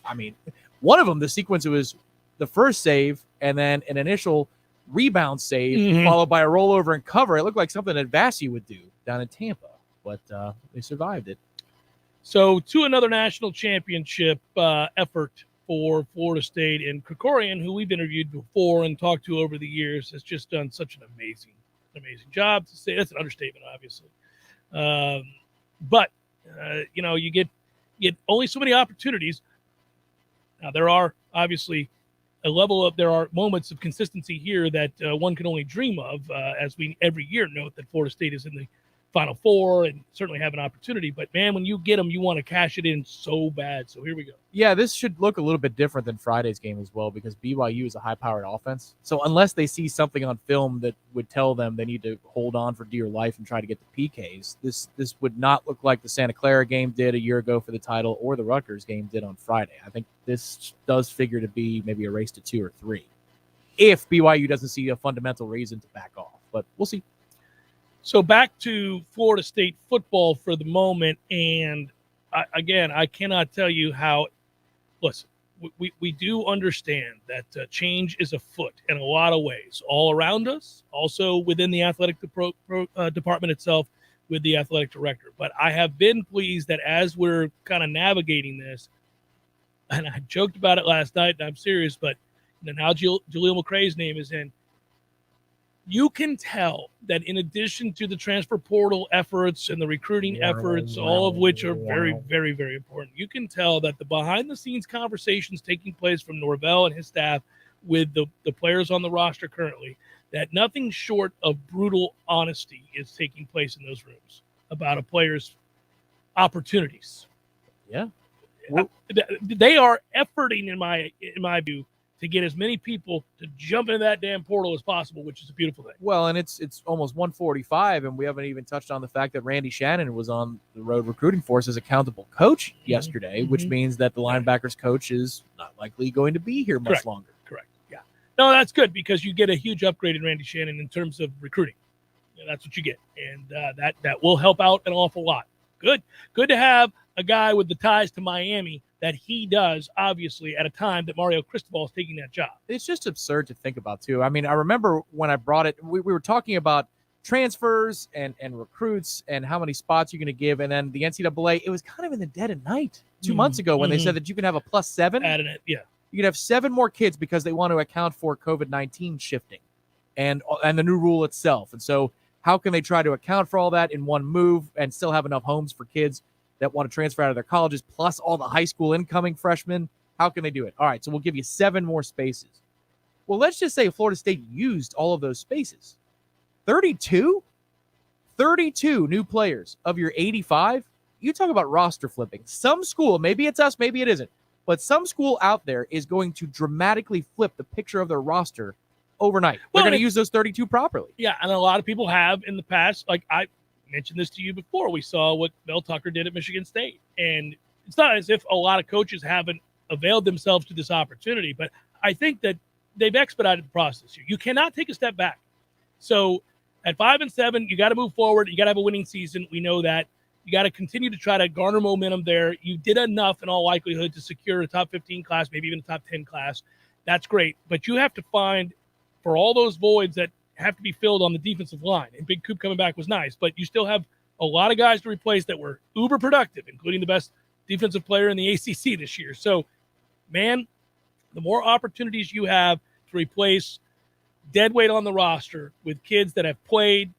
I mean, one of them, the sequence, it was the first save and then an initial rebound save followed by a rollover and cover. It looked like something that Vassie would do down in Tampa, but they survived it. So to another national championship effort for Florida State, and Krikorian, who we've interviewed before and talked to over the years, has just done such an amazing job. To say that's an understatement, obviously. But you get only so many opportunities. Now there are obviously there are moments of consistency here that one can only dream of, as we every year note that Florida State is in the Final Four and certainly have an opportunity. But man, when you get them, you want to cash it in so bad. So here we go. Yeah, this should look a little bit different than Friday's game as well, because BYU is a high-powered offense. So unless they see something on film that would tell them they need to hold on for dear life and try to get the PKs, this would not look like the Santa Clara game did a year ago for the title or the Rutgers game did on Friday. I think this does figure to be maybe a race to 2 or 3 if BYU doesn't see a fundamental reason to back off. But we'll see. So back to Florida State football for the moment. And I cannot tell you how, listen, we do understand that change is afoot in a lot of ways, all around us, also within the athletic department itself with the athletic director. But I have been pleased that as we're kind of navigating this, and I joked about it last night, and I'm serious, but now Jaleel McCray's name is in. You can tell that in addition to the transfer portal efforts and the recruiting efforts, all of which are very, very, very important, you can tell that the behind-the-scenes conversations taking place from Norvell and his staff with the players on the roster currently, that nothing short of brutal honesty is taking place in those rooms about a player's opportunities. Yeah. They are efforting, in my view, to get as many people to jump into that damn portal as possible, which is a beautiful thing. Well, and it's almost 1:45, and we haven't even touched on the fact that Randy Shannon was on the road recruiting for us as accountable coach yesterday, which means that the linebackers coach is not likely going to be here much longer. Correct. Yeah. No, that's good because you get a huge upgrade in Randy Shannon in terms of recruiting. That's what you get, and that will help out an awful lot. Good to have a guy with the ties to Miami that he does, obviously, at a time that Mario Cristobal is taking that job. It's just absurd to think about, too. I mean, I remember when I brought it, we were talking about transfers and recruits and how many spots you're going to give, and then the NCAA, it was kind of in the dead of night 2 months ago when they said that you can have a +7. Adding it, yeah. You can have 7 more kids because they want to account for COVID-19 shifting and the new rule itself. And so how can they try to account for all that in one move and still have enough homes for kids that want to transfer out of their colleges, plus all the high school incoming freshmen? How can they do it? All right, so we'll give you 7 more spaces. Well, let's just say Florida State used all of those spaces. 32 new players of your 85. You talk about roster flipping. Some school, maybe it's us, maybe it isn't, but some school out there is going to dramatically flip the picture of their roster overnight. They're going to use those 32 properly. Yeah, and a lot of people have in the past. Like I mentioned this to you before. We saw what Mel Tucker did at Michigan State. And it's not as if a lot of coaches haven't availed themselves to this opportunity, but I think that they've expedited the process here. You cannot take a step back. So at 5-7, you got to move forward. You got to have a winning season. We know that. You got to continue to try to garner momentum there. You did enough in all likelihood to secure a top 15 class, maybe even a top 10 class. That's great. But you have to find, for all those voids that have to be filled on the defensive line, and Big Coop coming back was nice, but you still have a lot of guys to replace that were uber productive, including the best defensive player in the ACC this year. So, man, the more opportunities you have to replace dead weight on the roster with kids that have played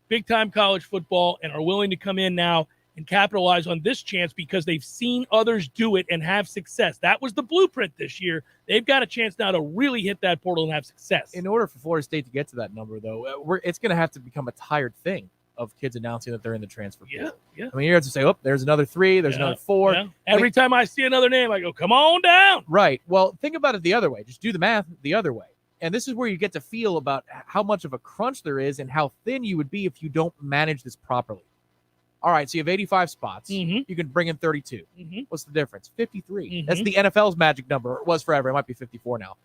big-time college football and are willing to come in now and capitalize on this chance because they've seen others do it and have success. That was the blueprint this year. They've got a chance now to really hit that portal and have success. In order for Florida State to get to that number, though, it's going to have to become a tired thing of kids announcing that they're in the transfer portal. Yeah. I mean, you have to say, oh, there's another 3, there's another 4. Yeah. Every time I see another name, I go, come on down. Right. Well, think about it the other way. Just do the math the other way. And this is where you get to feel about how much of a crunch there is and how thin you would be if you don't manage this properly. All right, so you have 85 spots. Mm-hmm. You can bring in 32. Mm-hmm. What's the difference? 53. Mm-hmm. That's the NFL's magic number. It was forever. It might be 54 now.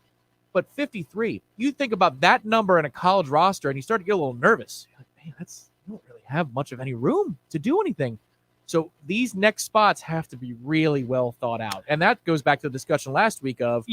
But 53, you think about that number in a college roster and you start to get a little nervous. You're like, man, you don't really have much of any room to do anything. So these next spots have to be really well thought out. And that goes back to the discussion last week of,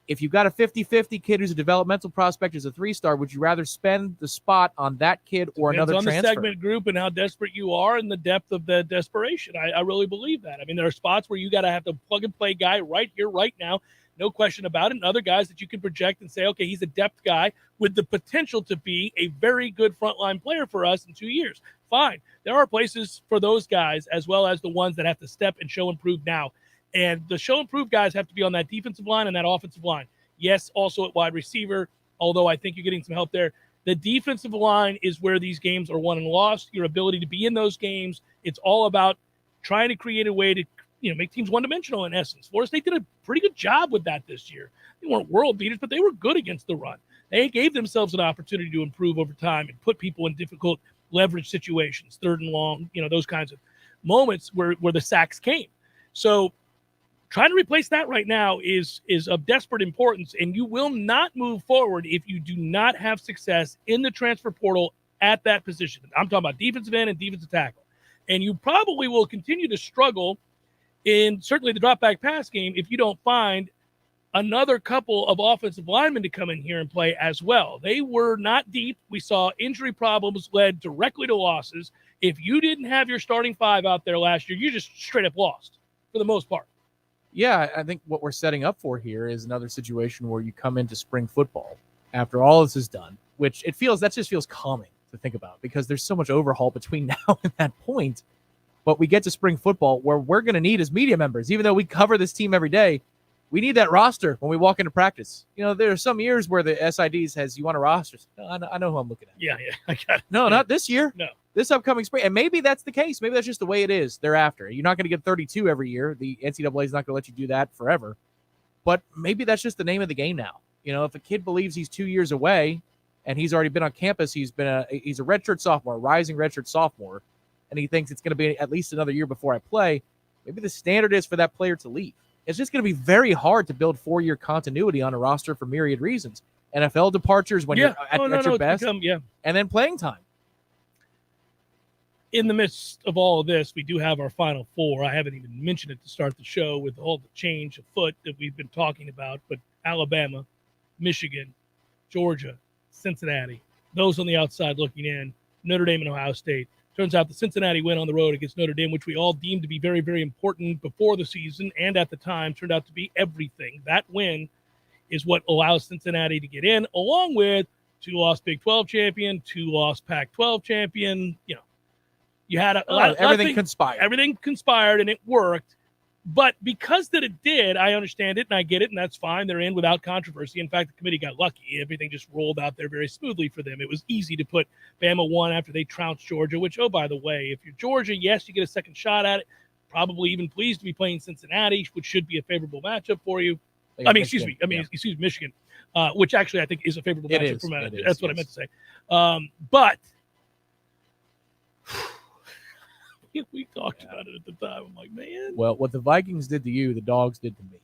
if you've got a 50-50 kid who's a developmental prospect as a 3-star, would you rather spend the spot on that kid or Depends another on transfer? The segment group and how desperate you are and the depth of the desperation. I really believe that. I mean, there are spots where you got to have the plug-and-play guy right here, right now, no question about it, and other guys that you can project and say, okay, he's a depth guy with the potential to be a very good frontline player for us in 2 years. Fine. There are places for those guys as well as the ones that have to step and show and prove now. And the show and prove guys have to be on that defensive line and that offensive line. Yes, also at wide receiver, although I think you're getting some help there. The defensive line is where these games are won and lost. Your ability to be in those games, it's all about trying to create a way to make teams one-dimensional in essence. Florida State did a pretty good job with that this year. They weren't world beaters, but they were good against the run. They gave themselves an opportunity to improve over time and put people in difficult leverage situations, 3rd and long, those kinds of moments where the sacks came. So trying to replace that right now is of desperate importance, and you will not move forward if you do not have success in the transfer portal at that position. I'm talking about defensive end and defensive tackle. And you probably will continue to struggle in certainly the drop-back pass game if you don't find another couple of offensive linemen to come in here and play as well. They were not deep. We saw injury problems led directly to losses. If you didn't have your starting 5 out there last year, you just straight up lost for the most part. Yeah, I think what we're setting up for here is another situation where you come into spring football after all this is done, which that just feels calming to think about because there's so much overhaul between now and that point. But we get to spring football where we're going to need as media members, even though we cover this team every day, we need that roster when we walk into practice. There are some years where the SID says, you want a roster? No, I know who I'm looking at. Yeah, I got it. No, not this year. No. This upcoming spring. And maybe that's the case. Maybe that's just the way it is thereafter. You're not going to get 32 every year. The NCAA is not going to let you do that forever. But maybe that's just the name of the game now. If a kid believes he's 2 years away and he's already been on campus, he's a redshirt sophomore, rising redshirt sophomore, and he thinks it's going to be at least another year before I play, maybe the standard is for that player to leave. It's just going to be very hard to build 4-year continuity on a roster for myriad reasons. NFL departures when you're at your best, and then playing time. In the midst of all of this, we do have our Final Four. I haven't even mentioned it to start the show with all the change afoot that we've been talking about, but Alabama, Michigan, Georgia, Cincinnati, those on the outside looking in, Notre Dame and Ohio State. Turns out the Cincinnati win on the road against Notre Dame, which we all deemed to be very, very important before the season and at the time, turned out to be everything. That win is what allows Cincinnati to get in, along with 2-loss Big 12 champion, 2-loss Pac-12 champion. You had everything conspired. Everything conspired, and it worked. But because that it did, I understand it, and I get it, and that's fine. They're in without controversy. In fact, the committee got lucky. Everything just rolled out there very smoothly for them. It was easy to put Bama 1 after they trounced Georgia, which, oh, by the way, if you're Georgia, yes, you get a second shot at it. Probably even pleased to be playing Cincinnati, which should be a favorable matchup for you. Michigan, which actually I think is a favorable matchup. That's what I meant to say. But we talked about it at the time. I'm like, man. Well, what the Vikings did to you, the Dogs did to me.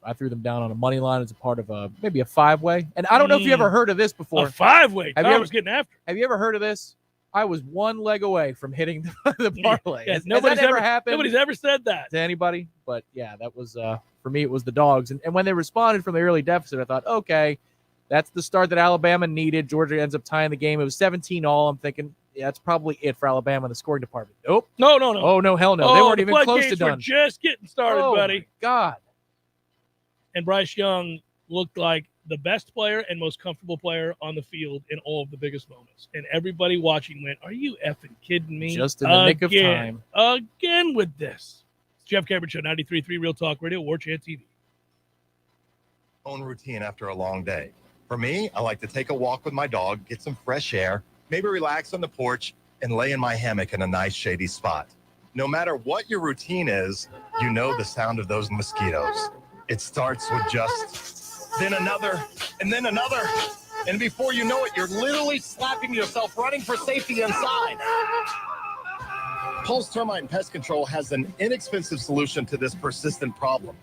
I threw them down on a money line as a part of maybe a 5-way. And I don't know if you ever heard of this before. A 5-way. I was getting after. Have you ever heard of this? I was one leg away from hitting the parlay. Yeah, has that ever happened? Nobody's ever said that to anybody. But yeah, that was for me. It was the Dogs. And when they responded from the early deficit, I thought, okay, that's the start that Alabama needed. Georgia ends up tying the game. It was 17-all. I'm thinking, yeah, that's probably it for Alabama in the scoring department. Nope. No. Oh, no, hell no. They weren't even close to done. Were just getting started, buddy. My God. And Bryce Young looked like the best player and most comfortable player on the field in all of the biggest moments. And everybody watching went, are you effing kidding me? Just in the nick of time. Again with this. It's Jeff Cameron Show, 93.3 Real Talk Radio, Warchant TV. Own routine after a long day. For me, I like to take a walk with my dog, get some fresh air, maybe relax on the porch, and lay in my hammock in a nice shady spot. No matter what your routine is, you know the sound of those mosquitoes. It starts with just, then another, and then another. And before you know it, you're literally slapping yourself, running for safety inside. Paul's Termite and Pest Control has an inexpensive solution to this persistent problem.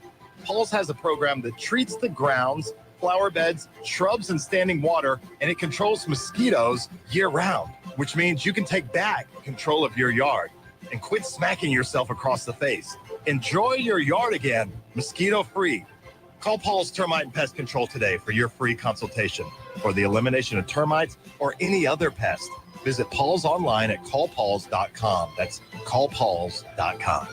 Paul's has a program that treats the grounds, flower beds, shrubs, and standing water, and it controls mosquitoes year-round, which means you can take back control of your yard and quit smacking yourself across the face. Enjoy your yard again, mosquito-free. Call Paul's Termite and Pest Control today for your free consultation for the elimination of termites or any other pest. Visit Paul's online at callpauls.com. That's callpauls.com.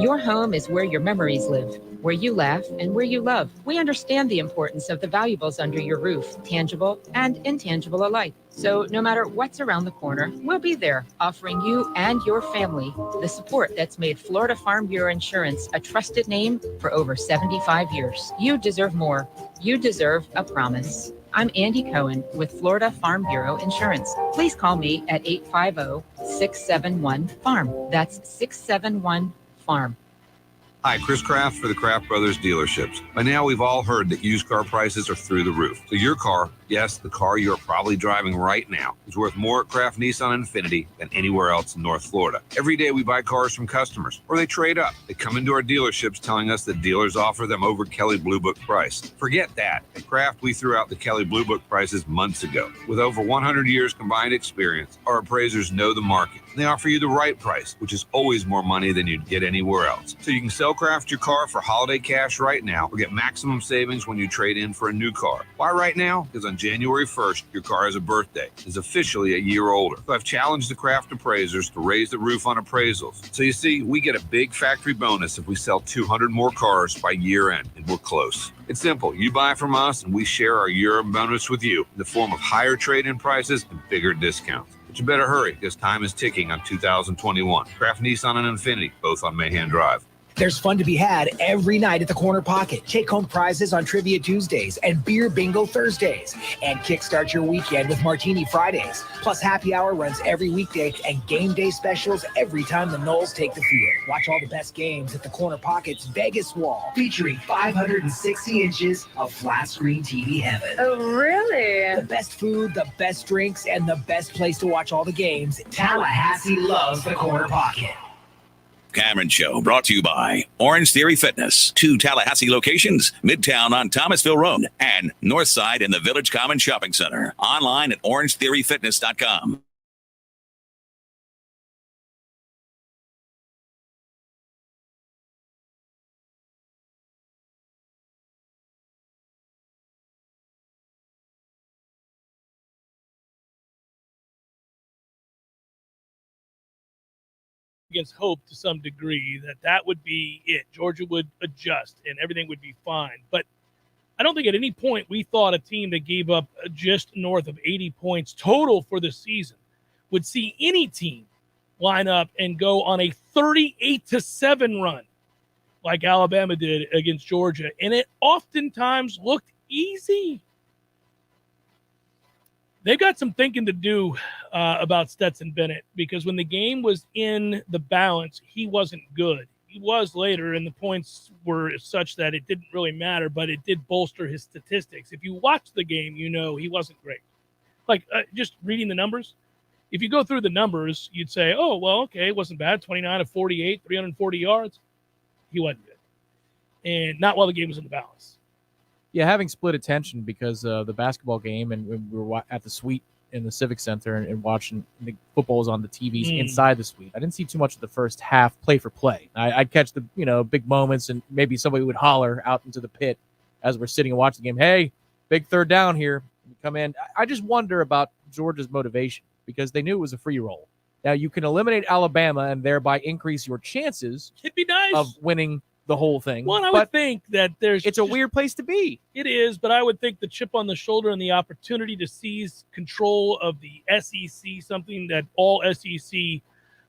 Your home is where your memories live, where you laugh, and where you love. We understand the importance of the valuables under your roof, tangible and intangible alike. So no matter what's around the corner, we'll be there, offering you and your family the support that's made Florida Farm Bureau Insurance a trusted name for over 75 years. You deserve more. You deserve a promise. I'm Andy Cohen with Florida Farm Bureau Insurance. Please call me at 850-671-FARM. That's 671-FARM. Hi, Chris Kraft for the Kraft Brothers dealerships. By now, we've all heard that used car prices are through the roof. So your car, yes, the car you're probably driving right now, is worth more at Kraft Nissan Infiniti than anywhere else in North Florida. Every day we buy cars from customers, or they trade up. They come into our dealerships telling us that dealers offer them over Kelley Blue Book price. Forget that. At Kraft, we threw out the Kelley Blue Book prices months ago. With over 100 years combined experience, our appraisers know the market. They offer you the right price, which is always more money than you'd get anywhere else. So you can sell Kraft your car for holiday cash right now or get maximum savings when you trade in for a new car. Why right now? Because on January 1st, your car has a birthday. It's officially a year older. So I've challenged the Kraft appraisers to raise the roof on appraisals. So you see, we get a big factory bonus if we sell 200 more cars by year end, and we're close. It's simple. You buy from us, and we share our year bonus with you in the form of higher trade-in prices and bigger discounts. But you better hurry, because time is ticking on 2021. Kraft Nissan and Infiniti, both on Mahan Drive. There's fun to be had every night at the Corner Pocket. Take home prizes on Trivia Tuesdays and Beer Bingo Thursdays. And kickstart your weekend with Martini Fridays. Plus happy hour runs every weekday and game day specials every time the Noles take the field. Watch all the best games at the Corner Pocket's Vegas Wall, featuring 560 inches of flat screen TV heaven. Oh, really? The best food, the best drinks, and the best place to watch all the games. Tallahassee loves the Corner Pocket. Cameron Show brought to you by Orange Theory Fitness. 2 Tallahassee locations, Midtown on Thomasville Road and Northside in the Village Common Shopping Center. Online at orangetheoryfitness.com. Against hope to some degree that would be it. Georgia would adjust and everything would be fine. But I don't think at any point we thought a team that gave up just north of 80 points total for the season would see any team line up and go on a 38-7 run like Alabama did against Georgia. And it oftentimes looked easy. They've got some thinking to do about Stetson Bennett, because when the game was in the balance, he wasn't good. He was later, and the points were such that it didn't really matter, but it did bolster his statistics. If you watch the game, you know he wasn't great. Like, just reading the numbers, if you go through the numbers, you'd say, oh, well, okay, it wasn't bad. 29 of 48, 340 yards. He wasn't good. And not while the game was in the balance. Yeah, having split attention because of the basketball game, and we were at the suite in the Civic Center and watching the football was on the TVs inside the suite. I didn't see too much of the first half play for play. I'd catch the big moments, and maybe somebody would holler out into the pit as we're sitting and watching the game, hey, big third down here. Come in. I just wonder about Georgia's motivation, because they knew it was a free roll. Now, you can eliminate Alabama and thereby increase your chances It'd be nice. of winning the whole thing. Well, I would think that it's a weird place to be. It is, but I would think the chip on the shoulder and the opportunity to seize control of the SEC, something that all SEC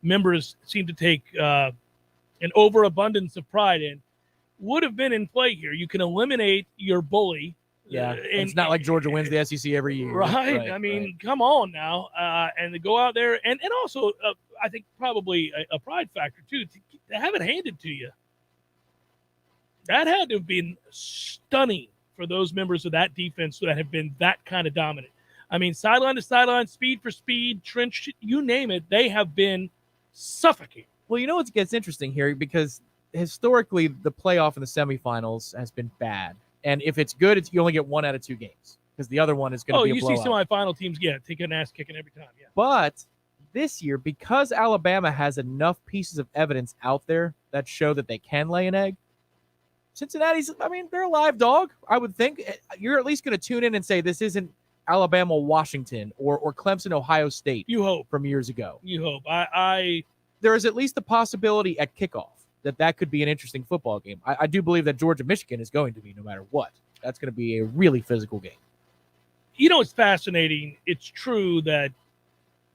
members seem to take an overabundance of pride in, would have been in play here. You can eliminate your bully. Yeah, it's not like Georgia wins the SEC every year. Right. I mean, come on now. And to go out there, and also I think probably a pride factor, too, to have it handed to you. That had to have been stunning for those members of that defense that have been that kind of dominant. I mean, sideline to sideline, speed for speed, trench, you name it, they have been suffocating. Well, you know what gets interesting here? Because historically, the playoff in the semifinals has been bad. And if it's good, you only get 1 out of 2 games because the other one is going to be a blowout. You see semifinal teams, take an ass kicking every time. Yeah. But this year, because Alabama has enough pieces of evidence out there that show that they can lay an egg, Cincinnati's, they're a live dog. I would think you're at least going to tune in and say this isn't Alabama, Washington, or Clemson, Ohio State. You hope. From years ago. You hope. There is at least a possibility at kickoff that could be an interesting football game. I do believe that Georgia-Michigan is going to be no matter what. That's going to be a really physical game. You know, it's fascinating. It's true that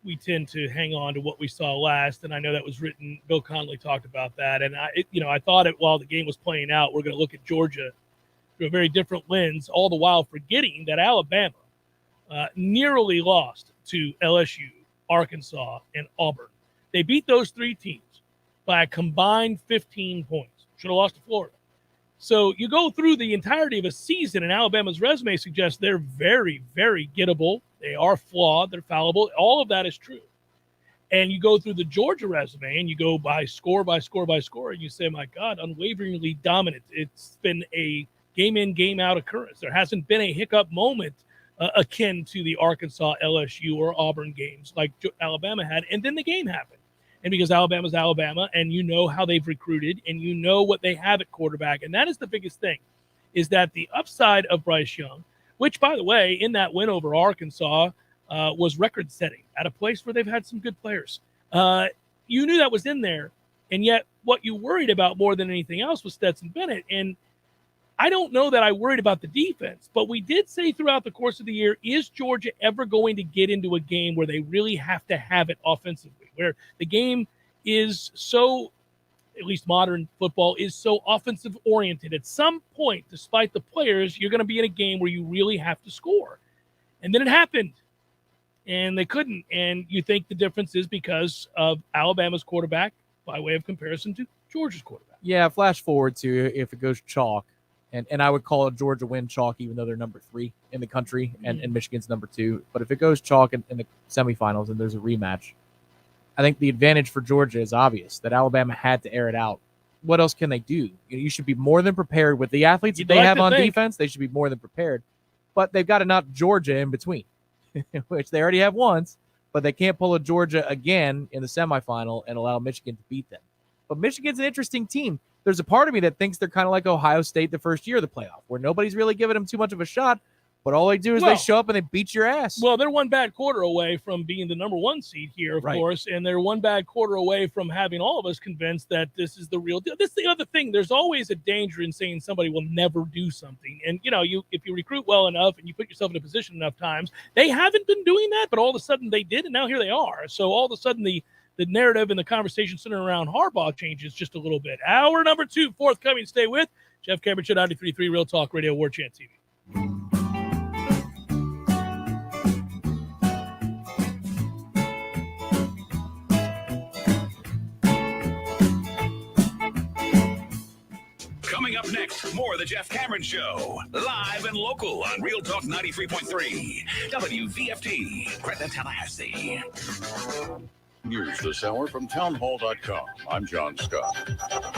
we tend to hang on to what we saw last, and I know that was written. Bill Connolly talked about that, and I thought while the game was playing out, we're going to look at Georgia through a very different lens, all the while forgetting that Alabama nearly lost to LSU, Arkansas, and Auburn. They beat those 3 teams by a combined 15 points. Should have lost to Florida. So you go through the entirety of a season, and Alabama's resume suggests they're very, very gettable. They are flawed. They're fallible. All of that is true. And you go through the Georgia resume, and you go by score, and you say, my God, unwaveringly dominant. It's been a game-in, game-out occurrence. There hasn't been a hiccup moment akin to the Arkansas, LSU, or Auburn games like Alabama had, and then the game happened. And because Alabama's Alabama, and you know how they've recruited, and you know what they have at quarterback, and that is the biggest thing, is that the upside of Bryce Young, which, by the way, in that win over Arkansas, was record-setting at a place where they've had some good players. You knew that was in there, and yet what you worried about more than anything else was Stetson Bennett. And I don't know that I worried about the defense, but we did say throughout the course of the year, is Georgia ever going to get into a game where they really have to have it offensively, where the game is so, at least modern football, is so offensive-oriented? At some point, despite the players, you're going to be in a game where you really have to score. And then it happened, and they couldn't. And you think the difference is because of Alabama's quarterback by way of comparison to Georgia's quarterback. Yeah, flash forward to if it goes chalk. And I would call it Georgia win chalk, even though they're number 3 in the country and Michigan's number 2. But if it goes chalk in the semifinals and there's a rematch, I think the advantage for Georgia is obvious, that Alabama had to air it out. What else can they do? You should be more than prepared with the athletes that they have on defense. They should be more than prepared. But they've got to knock Georgia in between, which they already have once, but they can't pull a Georgia again in the semifinal and allow Michigan to beat them. But Michigan's an interesting team. There's a part of me that thinks they're kind of like Ohio State the first year of the playoff, where nobody's really giving them too much of a shot, but all they do is they show up and they beat your ass. Well, they're one bad quarter away from being the number 1 seed here, of course, and they're one bad quarter away from having all of us convinced that this is the real deal. This is the other thing. There's always a danger in saying somebody will never do something. And, if you recruit well enough and you put yourself in a position enough times, they haven't been doing that, but all of a sudden they did, and now here they are. So all of a sudden the narrative and the conversation centered around Harbaugh changes just a little bit. Hour number 2 forthcoming. Stay with Jeff Cameron Show, 93.3 Real Talk Radio, Warchant TV. Coming up next, more of the Jeff Cameron Show, live and local on Real Talk 93.3 WVFT, Gretna, Tallahassee. News this hour from townhall.com. I'm John Scott.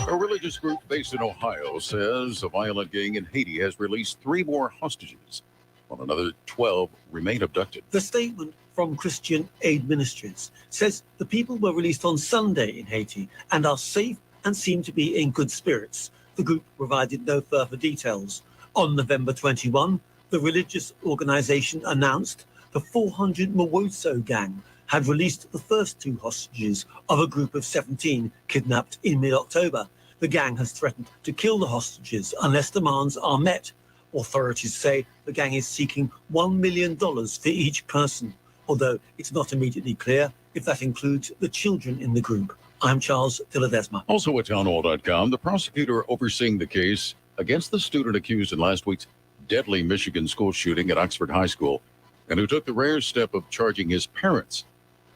A religious group based in Ohio says a violent gang in Haiti has released 3 more hostages, while another 12 remain abducted. The statement from Christian Aid Ministries says the people were released on Sunday in Haiti and are safe and seem to be in good spirits. The group provided no further details. On November 21, the religious organization announced the 400 Mawoso gang had released the first 2 hostages of a group of 17 kidnapped in mid-October. The gang has threatened to kill the hostages unless demands are met. Authorities say the gang is seeking $1 million for each person, although it's not immediately clear if that includes the children in the group. I'm Charles Dilladesma. Also at townhall.com, the prosecutor overseeing the case against the student accused in last week's deadly Michigan school shooting at Oxford High School, and who took the rare step of charging his parents,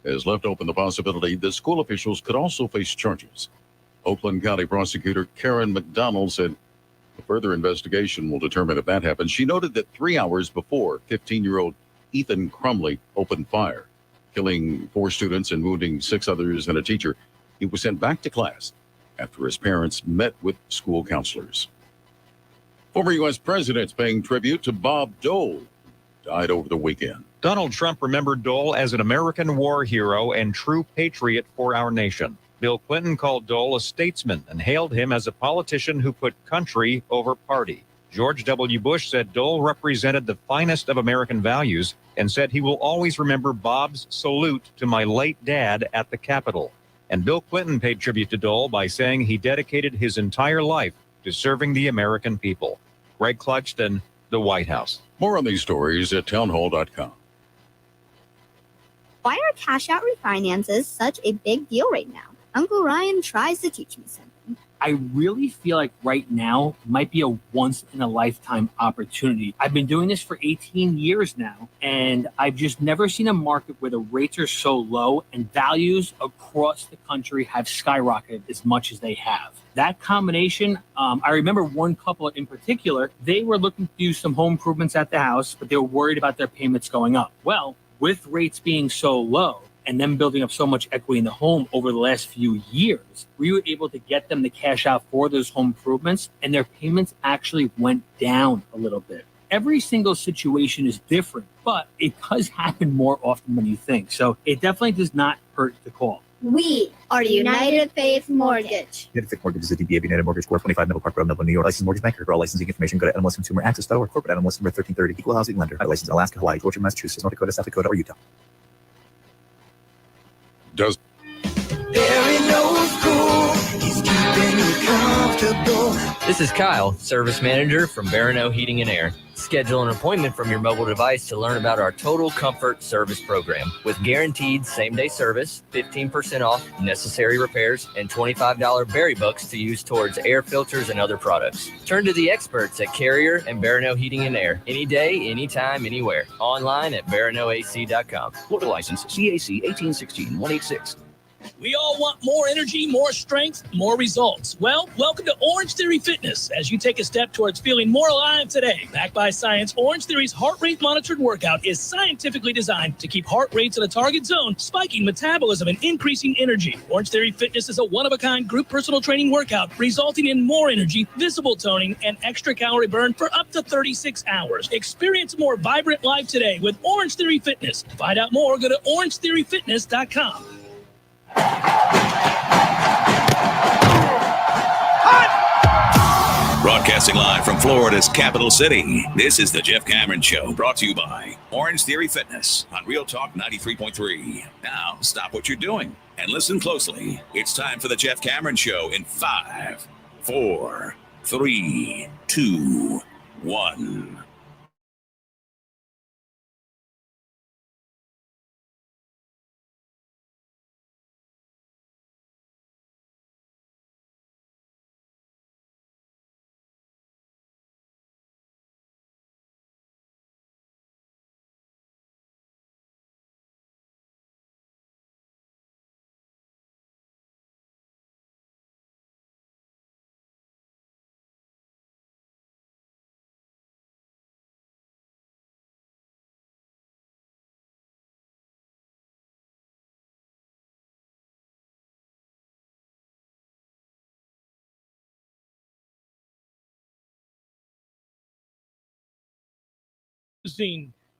has left open the possibility that school officials could also face charges. Oakland County prosecutor Karen McDonald said a further investigation will determine if that happens. She noted that 3 hours before 15-year-old Ethan Crumley opened fire, killing 4 students and wounding 6 others and a teacher, he was sent back to class after his parents met with school counselors. Former U.S. presidents paying tribute to Bob Dole died over the weekend. Donald Trump remembered Dole as an American war hero and true patriot for our nation. Bill Clinton called Dole a statesman and hailed him as a politician who put country over party. George W. Bush said Dole represented the finest of American values and said he will always remember Bob's salute to my late dad at the Capitol. And Bill Clinton paid tribute to Dole by saying he dedicated his entire life to serving the American people. Greg Clugston, the White House. More on these stories at townhall.com. Why are cash out refinances such a big deal right now? Uncle Ryan tries to teach me something. I really feel like right now might be a once-in-a-lifetime opportunity. I've been doing this for 18 years now, and I've just never seen a market where the rates are so low and values across the country have skyrocketed as much as they have. That combination, I remember one couple in particular, they were looking to do some home improvements at the house, but they were worried about their payments going up. Well, with rates being so low, and them building up so much equity in the home over the last few years, we were able to get them to cash out for those home improvements, and their payments actually went down a little bit. Every single situation is different, but it does happen more often than you think. So it definitely does not hurt to call. We are United Faith Mortgage. United Faith Mortgage is a DBA of United Mortgage Corp. 25 Middle Park Road, Milton, New York. Licensed mortgage banker. For all licensing information, go to nmlsconsumeraccess.org. Corporate NMLS number 1330. Equal housing lender. License Alaska, Hawaii, Georgia, Massachusetts, North Dakota, South Dakota, or Utah. Does There he knows cool. He's keeping you comfortable. This is Kyle, Service Manager from Barano Heating and Air. Schedule an appointment from your mobile device to learn about our Total Comfort Service Program. With guaranteed same-day service, 15% off necessary repairs, and $25 berry bucks to use towards air filters and other products. Turn to the experts at Carrier and Barano Heating and Air. Any day, anytime, anywhere. Online at baranoac.com. Florida license CAC 1816-186. We all want more energy, more strength, more results. Well, welcome to Orange Theory Fitness as you take a step towards feeling more alive today. Backed by science, Orange Theory's heart rate monitored workout is scientifically designed to keep heart rates in a target zone, spiking metabolism and increasing energy. Orange Theory Fitness is a one-of-a-kind group personal training workout resulting in more energy, visible toning, and extra calorie burn for up to 36 hours. Experience a more vibrant life today with Orange Theory Fitness. To find out more, go to orangetheoryfitness.com. Broadcasting live from Florida's capital city, this is the Jeff Cameron Show, brought to you by Orange Theory Fitness on Real Talk 93.3. Now, stop what you're doing and listen closely. It's time for the Jeff Cameron Show in 5, 4, 3, 2, 1.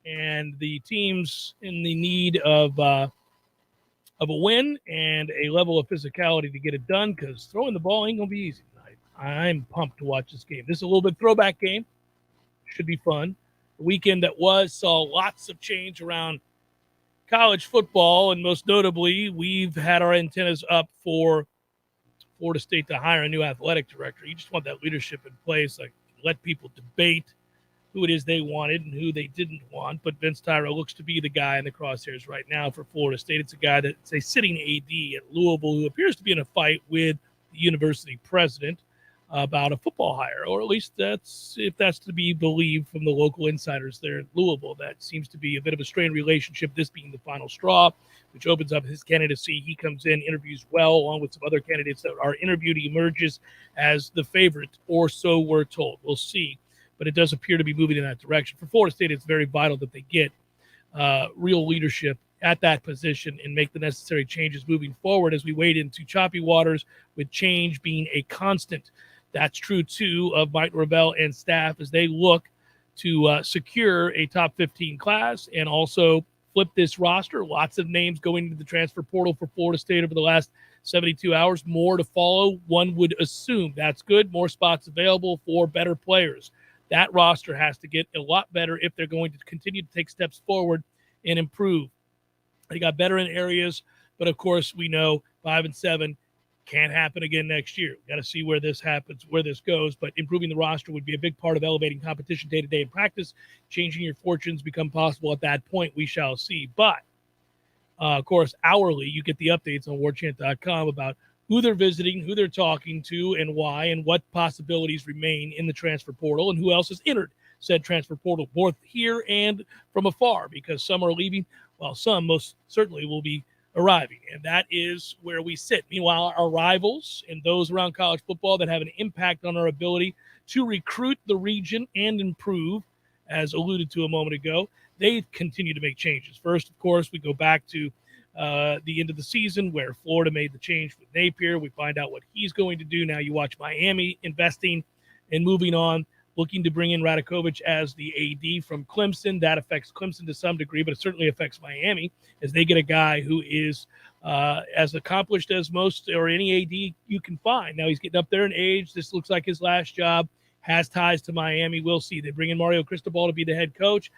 And the teams in the need of a win and a level of physicality to get it done, because throwing the ball ain't gonna be easy tonight. I'm pumped to watch this game. This is a little bit throwback game. Should be fun. The weekend that was saw lots of change around college football, and most notably, we've had our antennas up for Florida State to hire a new athletic director. You just want that leadership in place, like let people debate who it is they wanted and who they didn't want. But Vince Tyra looks to be the guy in the crosshairs right now for Florida State. It's a guy that's a sitting AD at Louisville who appears to be in a fight with the university president about a football hire, or at least if that's to be believed from the local insiders there at Louisville. That seems to be a bit of a strained relationship, this being the final straw, which opens up his candidacy. He comes in, interviews well, along with some other candidates that are interviewed. He emerges as the favorite, or so we're told. We'll see. But it does appear to be moving in that direction. For Florida State, it's very vital that they get real leadership at that position and make the necessary changes moving forward as we wade into choppy waters, with change being a constant. That's true, too, of Mike Norvell and staff as they look to secure a top 15 class and also flip this roster. Lots of names going into the transfer portal for Florida State over the last 72 hours. More to follow, one would assume. That's good. More spots available for better players. That roster has to get a lot better if they're going to continue to take steps forward and improve. They got better in areas, but of course we know 5-7 can't happen again next year. Got to see where this happens, where this goes, but improving the roster would be a big part of elevating competition day-to-day in practice. Changing your fortunes become possible at that point. We shall see. But, of course, hourly, you get the updates on warchant.com about who they're visiting, who they're talking to, and why, and what possibilities remain in the transfer portal, and who else has entered said transfer portal, both here and from afar, because some are leaving, while some most certainly will be arriving. And that is where we sit. Meanwhile, our rivals and those around college football that have an impact on our ability to recruit the region and improve, as alluded to a moment ago, they continue to make changes. First, of course, we go back to the end of the season where Florida made the change with Napier. We find out what he's going to do. Now you watch Miami investing and moving on, looking to bring in Radakovich as the AD from Clemson. That affects Clemson to some degree, but it certainly affects Miami as they get a guy who is as accomplished as most or any AD you can find. Now he's getting up there in age. This looks like his last job, has ties to Miami. We'll see. They bring in Mario Cristobal to be the head coach.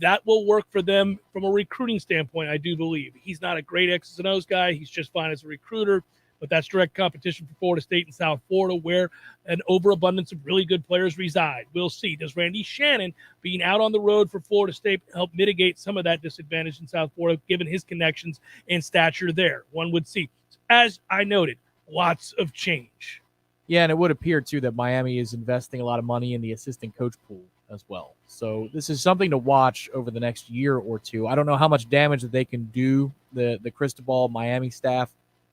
That will work for them from a recruiting standpoint, I do believe. He's not a great X's and O's guy. He's just fine as a recruiter. But that's direct competition for Florida State and South Florida, where an overabundance of really good players reside. We'll see. Does Randy Shannon being out on the road for Florida State help mitigate some of that disadvantage in South Florida, given his connections and stature there? One would see. As I noted, lots of change. Yeah, and it would appear, too, that Miami is investing a lot of money in the assistant coach pool as well. So this is something to watch over the next year or two. I don't know how much damage that they can do, the Cristobal Miami staff,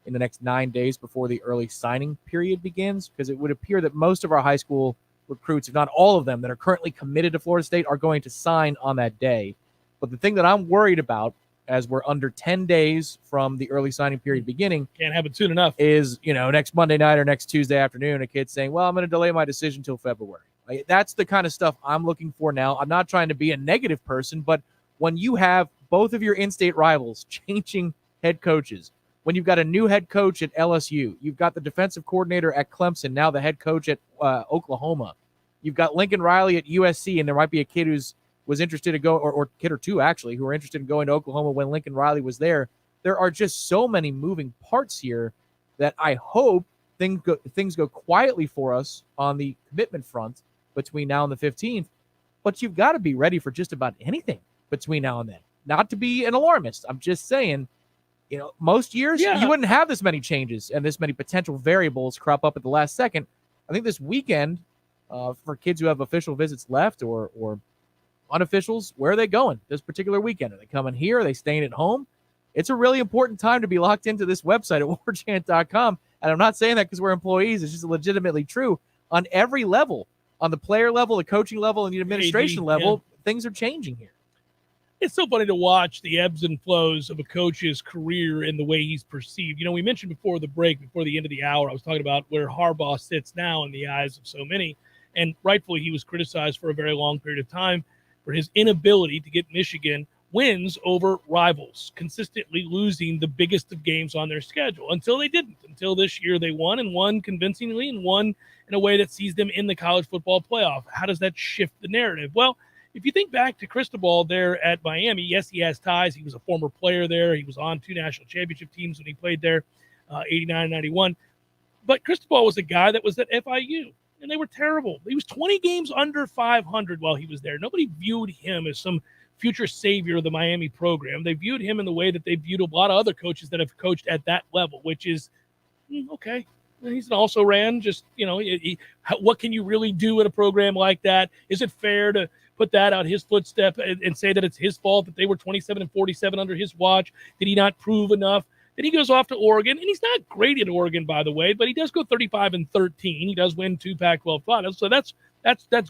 in the next 9 days before the early signing period begins, because it would appear that most of our high school recruits, if not all of them, that are currently committed to Florida State are going to sign on that day. But the thing that I'm worried about, as we're under 10 days from the early signing period beginning, can't have it soon enough, is, next Monday night or next Tuesday afternoon, a kid saying, well, I'm going to delay my decision till February. Like, that's the kind of stuff I'm looking for now. I'm not trying to be a negative person, but when you have both of your in-state rivals changing head coaches, when you've got a new head coach at LSU, you've got the defensive coordinator at Clemson, now the head coach at Oklahoma, you've got Lincoln Riley at USC, and there might be a kid was interested to go, or kid or two actually, who are interested in going to Oklahoma when Lincoln Riley was there. There are just so many moving parts here that I hope things go quietly for us on the commitment front between now and the 15th. But you've got to be ready for just about anything between now and then. Not to be an alarmist. I'm just saying, most years you wouldn't have this many changes and this many potential variables crop up at the last second. I think this weekend, for kids who have official visits left or unofficials, where are they going this particular weekend? Are they coming here? Are they staying at home? It's a really important time to be locked into this website at warchant.com. And I'm not saying that because we're employees. It's just legitimately true on every level, on the player level, the coaching level, and the administration level. Things are changing here. It's so funny to watch the ebbs and flows of a coach's career and the way he's perceived. We mentioned before the break, before the end of the hour, I was talking about where Harbaugh sits now in the eyes of so many. And rightfully, he was criticized for a very long period of time for his inability to get Michigan wins over rivals, consistently losing the biggest of games on their schedule until they didn't. Until this year, they won, and won convincingly, and won in a way that sees them in the college football playoff. How does that shift the narrative? Well, if you think back to Cristobal there at Miami, yes, he has ties. He was a former player there. He was on 2 national championship teams when he played there, 89 and 91. But Cristobal was a guy that was at FIU, and they were terrible. He was 20 games under 500 while he was there. Nobody viewed him as some future savior of the Miami program. They viewed him in the way that they viewed a lot of other coaches that have coached at that level, which is, okay. He's an also-ran. Just, what can you really do in a program like that? Is it fair to put that out his footstep and say that it's his fault that they were 27-47 under his watch? Did he not prove enough? Then he goes off to Oregon, and he's not great at Oregon, by the way, but he does go 35-13. He does win 2 Pac-12 finals, so that's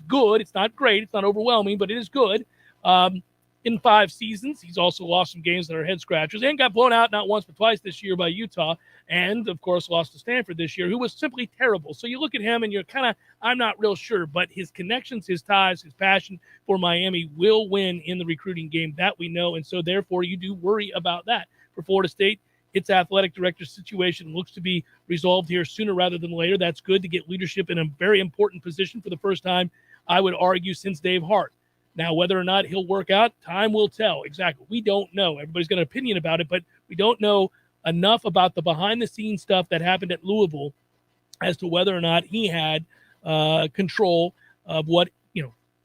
good. It's not great. It's not overwhelming, but it is good. In 5 seasons, he's also lost some games that are head scratchers and got blown out not once but twice this year by Utah, and of course lost to Stanford this year, who was simply terrible. So you look at him and you're kind of, I'm not real sure, but his connections, his ties, his passion for Miami will win in the recruiting game. That we know, and so therefore you do worry about that. For Florida State, its athletic director situation looks to be resolved here sooner rather than later. That's good to get leadership in a very important position for the first time, I would argue, since Dave Hart. Now, whether or not he'll work out, time will tell. Exactly. We don't know. Everybody's got an opinion about it, but we don't know enough about the behind-the-scenes stuff that happened at Louisville as to whether or not he had control of what,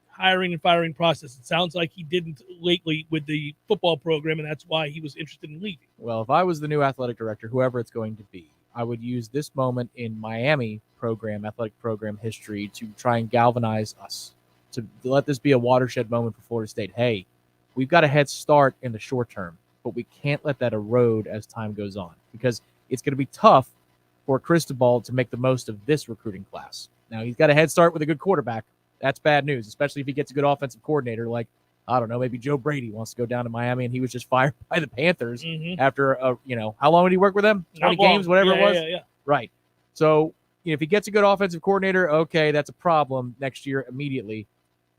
hiring and firing process. It sounds like he didn't lately with the football program, and that's why he was interested in leaving. Well, if I was the new athletic director, whoever it's going to be, I would use this moment in Miami athletic program history to try and galvanize us, to let this be a watershed moment for Florida State. Hey, we've got a head start in the short term, but we can't let that erode as time goes on, because it's going to be tough for Cristobal to make the most of this recruiting class. Now, he's got a head start with a good quarterback. That's bad news, especially if he gets a good offensive coordinator like, I don't know, maybe Joe Brady wants to go down to Miami, and he was just fired by the Panthers after, how long did he work with them? 20 games, whatever it was? Yeah. Right. So, if he gets a good offensive coordinator, okay, that's a problem next year immediately.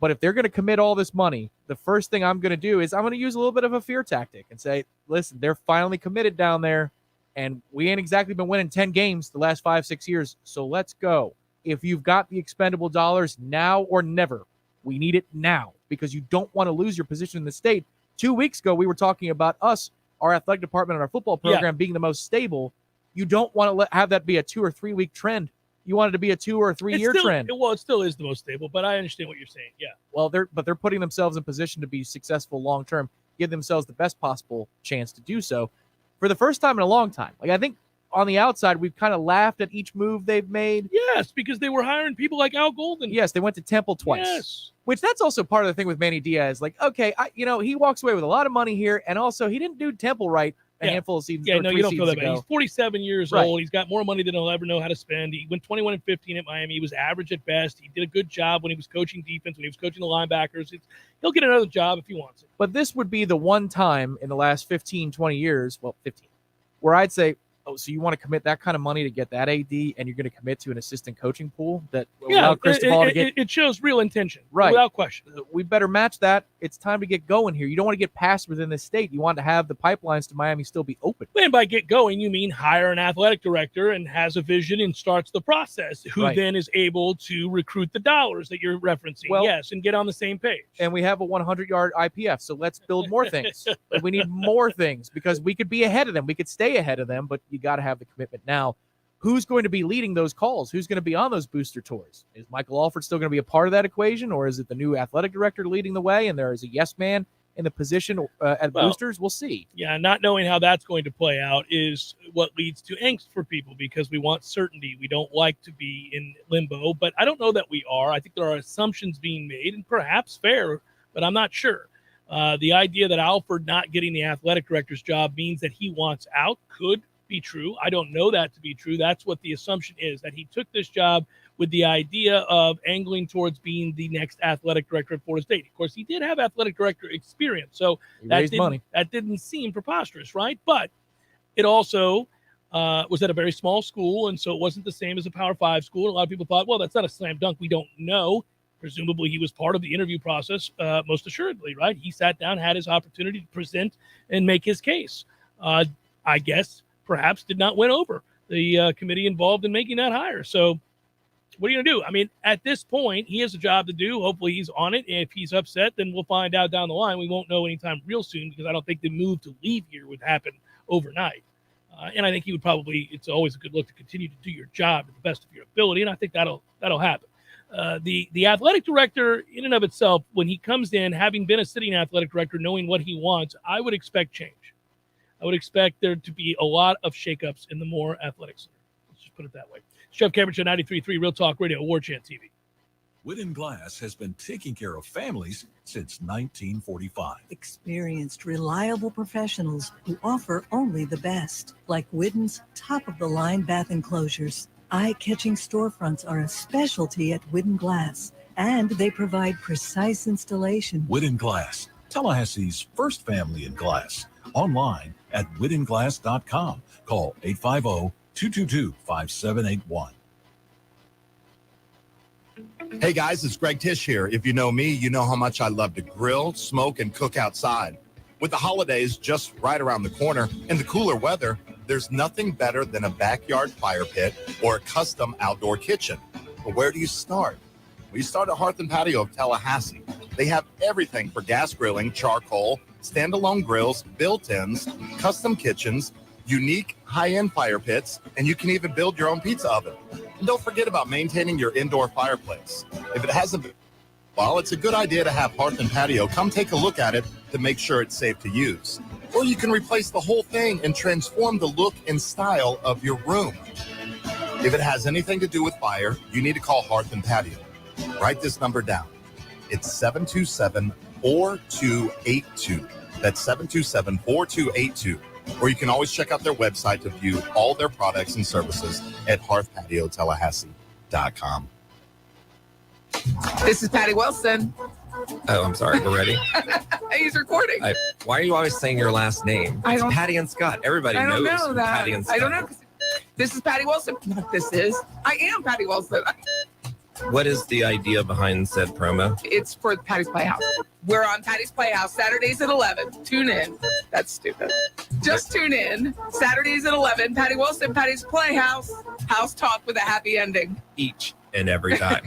But if they're going to commit all this money, the first thing I'm going to do is I'm going to use a little bit of a fear tactic and say, listen, they're finally committed down there, and we ain't exactly been winning 10 games the last 5-6 years, so let's go. If you've got the expendable dollars, now or never. We need it now, because you don't want to lose your position in the state. 2 weeks ago, we were talking about our athletic department and our football program being the most stable. You don't want to have that be a 2 or 3 week trend. You want it to be a 2 or 3 year trend. Well, it still is the most stable, but I understand what you're saying. Yeah. Well, they're putting themselves in position to be successful long term, give themselves the best possible chance to do so for the first time in a long time. Like, I think on the outside, we've kind of laughed at each move they've made. Yes, because they were hiring people like Al Golden. Yes, they went to Temple twice. Yes. Which that's also part of the thing with Manny Diaz. Like, okay, he walks away with a lot of money here, and also he didn't do Temple right a handful of seasons. Yeah, no, you don't feel that bad. Ago. He's 47 years Right. old. He's got more money than he'll ever know how to spend. He went 21-15 at Miami. He was average at best. He did a good job when he was coaching defense, when he was coaching the linebackers. He'll get another job if he wants it. But this would be the one time in the last 15, 20 years, well, 15, where I'd say, oh, so you want to commit that kind of money to get that AD, and you're going to commit to an assistant coaching pool that without Cristobal to get? It shows real intention, right? Without question. We better match that. It's time to get going here. You don't want to get past within the state. You want to have the pipelines to Miami still be open. And by get going, you mean hire an athletic director and has a vision and starts the process, who then is able to recruit the dollars that you're referencing. Well, yes, and get on the same page. And we have a 100-yard IPF, so let's build more things. We need more things because we could be ahead of them. We could stay ahead of them, but you got to have the commitment now. Who's going to be leading those calls? Who's going to be on those booster tours? Is Michael Alford still going to be a part of that equation, or is it the new athletic director leading the way and there is a yes man in the position at boosters? We'll see. Yeah, not knowing how that's going to play out is what leads to angst for people because we want certainty. We don't like to be in limbo, but I don't know that we are. I think there are assumptions being made, and perhaps fair, but I'm not sure. The idea that Alford not getting the athletic director's job means that he wants out could be true. I don't know that to be true. That's what the assumption is, that he took this job with the idea of angling towards being the next athletic director at Florida State. Of course, he did have athletic director experience, so that didn't seem preposterous, right? But it also was at a very small school, and so it wasn't the same as a Power 5 school. A lot of people thought, well, that's not a slam dunk. We don't know. Presumably, he was part of the interview process, most assuredly, right? He sat down, had his opportunity to present and make his case. I guess perhaps did not win over the committee involved in making that hire. So what are you going to do? I mean, at this point, he has a job to do. Hopefully he's on it. If he's upset, then we'll find out down the line. We won't know anytime real soon because I don't think the move to leave here would happen overnight. And I think he would probably, it's always a good look to continue to do your job to the best of your ability. And I think that'll happen. The athletic director in and of itself, when he comes in, having been a sitting athletic director, knowing what he wants, I would expect change. I would expect there to be a lot of shakeups in the Moore Athletic Center. Let's just put it that way. Jeff Cameron Show, 93.3 Real Talk Radio, Warchant TV. Wooden Glass has been taking care of families since 1945. Experienced, reliable professionals who offer only the best, like Wooden's top-of-the-line bath enclosures. Eye-catching storefronts are a specialty at Wooden Glass, and they provide precise installation. Wooden Glass, Tallahassee's first family in glass. Online at woodenglass.com. Call 850-222-5781. Hey guys, it's Greg Tish here. If you know me, you know how much I love to grill, smoke, and cook outside. With the holidays just right around the corner and the cooler weather, there's nothing better than a backyard fire pit or a custom outdoor kitchen. But where do you start? Well, you start at Hearth and Patio of Tallahassee. They have everything for gas grilling, charcoal, standalone grills, built-ins, custom kitchens, unique high-end fire pits, and you can even build your own pizza oven. And don't forget about maintaining your indoor fireplace. If it hasn't been, well, it's a good idea to have Hearth and Patio come take a look at it to make sure it's safe to use. Or you can replace the whole thing and transform the look and style of your room. If it has anything to do with fire, you need to call Hearth and Patio. Write this number down. It's 727-4282. That's 727-4282. Or you can always check out their website to view all their products and services at hearthpatiotallahassee.com. This is Patty Wilson. Oh, I'm sorry. We're ready. He's recording. Why are you always saying your last name? I don't- It's Patty and Scott. Everybody I don't knows know that. Patty and Scott. I don't know. This is Patty Wilson. This is. I am Patty Wilson. What is the idea behind said promo? It's for Patty's Playhouse. We're on Patty's Playhouse Saturdays at 11. Tune in. That's stupid. Just tune in. Saturdays at 11. Patty Wilson, Patty's Playhouse. House talk with a happy ending. Each and every time.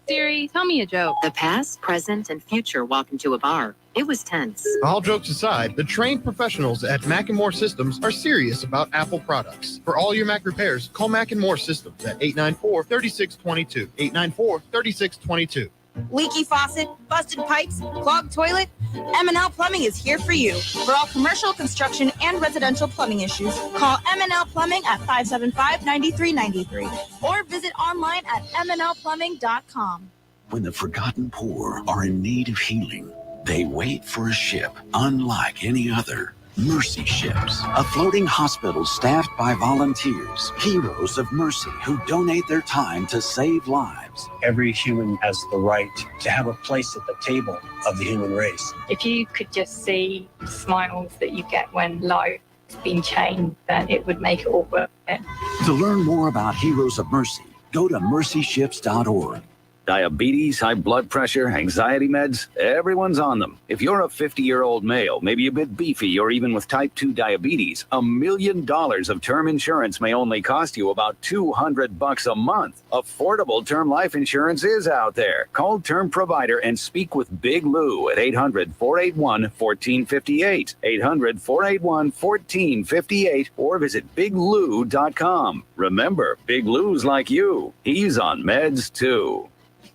Siri, tell me a joke. The past, present, and future walk into a bar. It was tense. All jokes aside, the trained professionals at Mac & More Systems are serious about Apple products. For all your Mac repairs, call Mac & More Systems at 894-3622. 894-3622. Leaky faucet, busted pipes, clogged toilet? M&L Plumbing is here for you. For all commercial, construction, and residential plumbing issues, call M&L Plumbing at 575-9393 or visit online at mnlplumbing.com. When the forgotten poor are in need of healing, they wait for a ship unlike any other. Mercy Ships, a floating hospital staffed by volunteers, heroes of mercy who donate their time to save lives. Every human has the right to have a place at the table of the human race. If you could just see the smiles that you get when life's been changed, then it would make it all worth it. To learn more about Heroes of Mercy, go to mercyships.org. Diabetes, high blood pressure, anxiety meds, everyone's on them. If you're a 50-year-old male, maybe a bit beefy, or even with type 2 diabetes, $1 million of term insurance may only cost you about $200 a month. Affordable term life insurance is out there. Call Term Provider and speak with Big Lou at 800-481-1458, 800-481-1458, or visit biglou.com. Remember, Big Lou's like you. He's on meds too.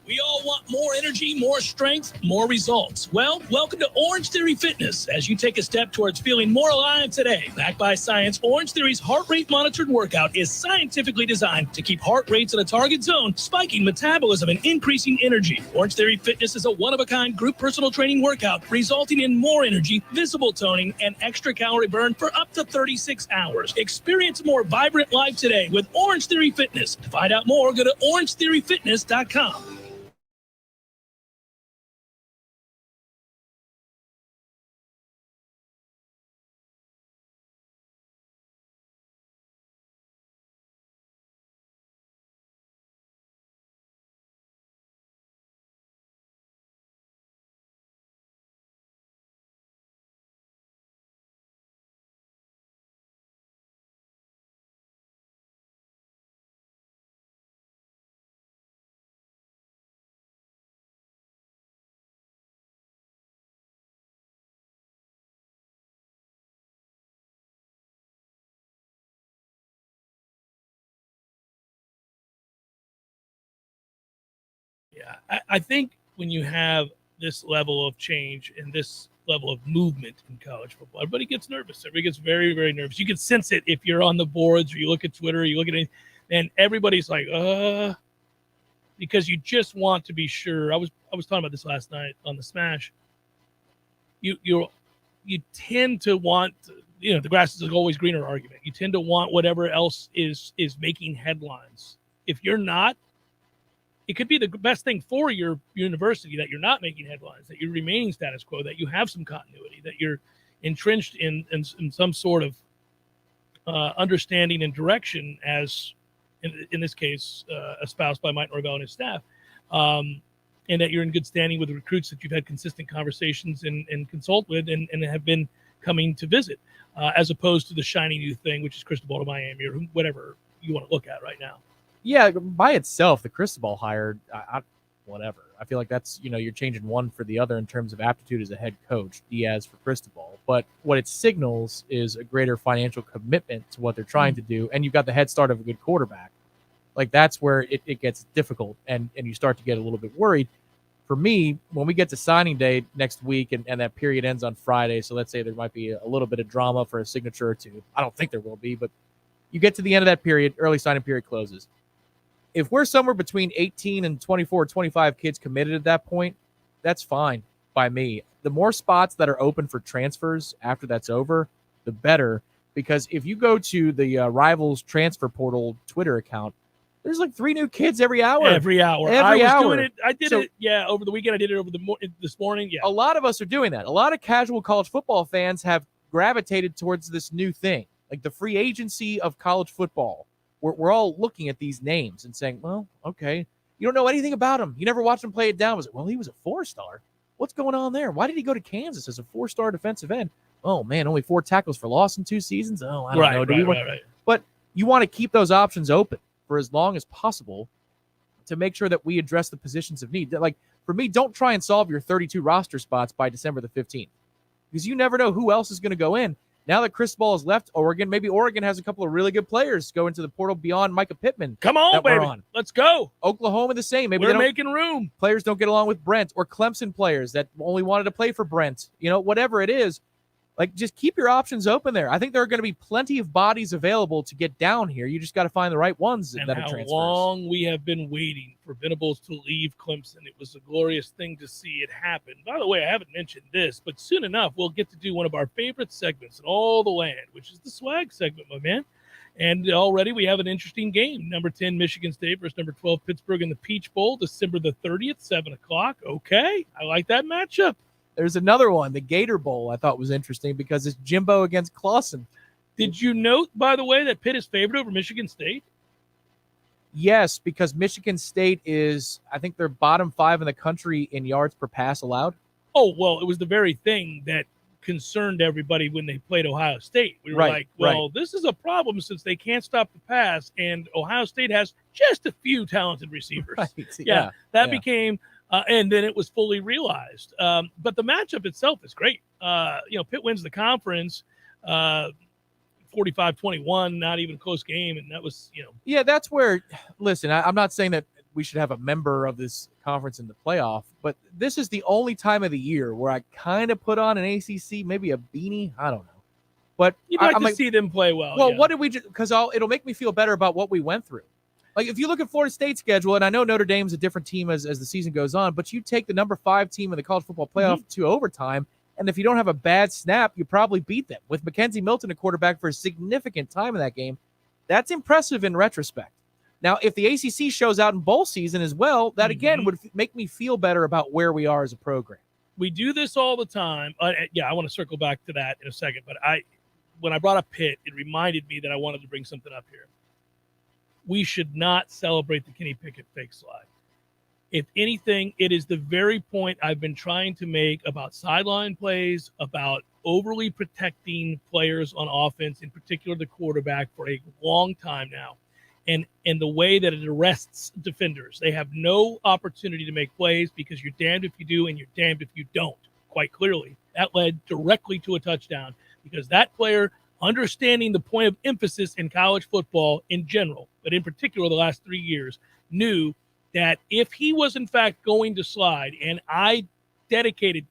We all want more energy, more strength, more results. Well, welcome to Orange Theory Fitness as you take a step towards feeling more alive today. Backed by science, Orange Theory's heart rate monitored workout is scientifically designed to keep heart rates in a target zone, spiking metabolism and increasing energy. Orange Theory Fitness is a one-of-a-kind group personal training workout resulting in more energy, visible toning, and extra calorie burn for up to 36 hours. Experience a more vibrant life today with Orange Theory Fitness. To find out more, go to orangetheoryfitness.com. Yeah, I think when you have this level of change and this level of movement in college football, everybody gets nervous. Everybody gets very, very nervous. You can sense it if you're on the boards or you look at Twitter or you look at it, and everybody's like, because you just want to be sure. I was talking about this last night on the Smash. You tend to want, the grass is always greener argument. You tend to want whatever else is making headlines. If you're not, it could be the best thing for your university that you're not making headlines, that you're remaining status quo, that you have some continuity, that you're entrenched in some sort of understanding and direction, as in this case espoused by Mike Norvell and his staff, and that you're in good standing with recruits that you've had consistent conversations and consult with and have been coming to visit, as opposed to the shiny new thing, which is Cristobal to Miami or whatever you want to look at right now. Yeah, by itself, the Cristobal hire, whatever. I feel like that's, you're changing one for the other in terms of aptitude as a head coach, Diaz for Cristobal. But what it signals is a greater financial commitment to what they're trying to do, and you've got the head start of a good quarterback. Like, that's where it gets difficult, and you start to get a little bit worried. For me, when we get to signing day next week and that period ends on Friday, so let's say there might be a little bit of drama for a signature or two. I don't think there will be, but you get to the end of that period, early signing period closes. If we're somewhere between 18 and 24, 25 kids committed at that point, that's fine by me. The more spots that are open for transfers after that's over, the better. Because if you go to the Rivals transfer portal Twitter account, there's like 3 new kids every hour. Every hour. Doing it. I did it. Yeah, over the weekend. I did it over this morning. Yeah. A lot of us are doing that. A lot of casual college football fans have gravitated towards this new thing, like the free agency of college football. We're all looking at these names and saying, well, okay, you don't know anything about him. You never watched him play it down. Was it, well, he was a 4-star. What's going on there? Why did he go to Kansas as a 4-star defensive end? Oh, man, only 4 tackles for loss in 2 seasons? Oh, I don't know. Right. But you want to keep those options open for as long as possible to make sure that we address the positions of need. Like, for me, don't try and solve your 32 roster spots by December the 15th, because you never know who else is going to go in. Now that Cristobal has left Oregon, maybe Oregon has a couple of really good players go into the portal beyond Micah Pittman. Come on, baby. Let's go. Oklahoma the same. Maybe we're making room. Players don't get along with Brent, or Clemson players that only wanted to play for Brent. Whatever it is, like, just keep your options open there. I think there are going to be plenty of bodies available to get down here. You just got to find the right ones that are transfers. How long we have been waiting for Venables to leave Clemson. It was a glorious thing to see it happen. By the way, I haven't mentioned this, but soon enough, we'll get to do one of our favorite segments in all the land, which is the swag segment, my man. And already we have an interesting game. Number 10, Michigan State versus number 12, Pittsburgh in the Peach Bowl, December the 30th, 7 o'clock. Okay, I like that matchup. There's another one, the Gator Bowl, I thought was interesting because it's Jimbo against Clausen. Did you note, by the way, that Pitt is favored over Michigan State? Yes, because Michigan State is, I think they're bottom 5 in the country in yards per pass allowed. Oh, well, it was the very thing that concerned everybody when they played Ohio State. We were this is a problem since they can't stop the pass, and Ohio State has just a few talented receivers. That became... and then it was fully realized. But the matchup itself is great. Pitt wins the conference 45-21, not even a close game. And that was, Yeah, that's where, listen, I'm not saying that we should have a member of this conference in the playoff, but this is the only time of the year where I kind of put on an ACC, maybe a beanie. I don't know. But you'd like to see them play well. Well, what did we because it'll make me feel better about what we went through. Like, if you look at Florida State's schedule, and I know Notre Dame's a different team as the season goes on, but you take the number 5 team in the college football playoff to overtime, and if you don't have a bad snap, you probably beat them. With McKenzie Milton a quarterback for a significant time in that game, that's impressive in retrospect. Now, if the ACC shows out in bowl season as well, that again would make me feel better about where we are as a program. We do this all the time. I want to circle back to that in a second, but when I brought up Pitt, it reminded me that I wanted to bring something up here. We should not celebrate the Kenny Pickett fake slide. If anything, it is the very point I've been trying to make about sideline plays, about overly protecting players on offense, in particular the quarterback, for a long time now. And the way that it arrests defenders. They have no opportunity to make plays because you're damned if you do and you're damned if you don't, quite clearly. That led directly to a touchdown because that player, understanding the point of emphasis in college football in general, but in particular the last 3 years, knew that if he was in fact going to slide, and I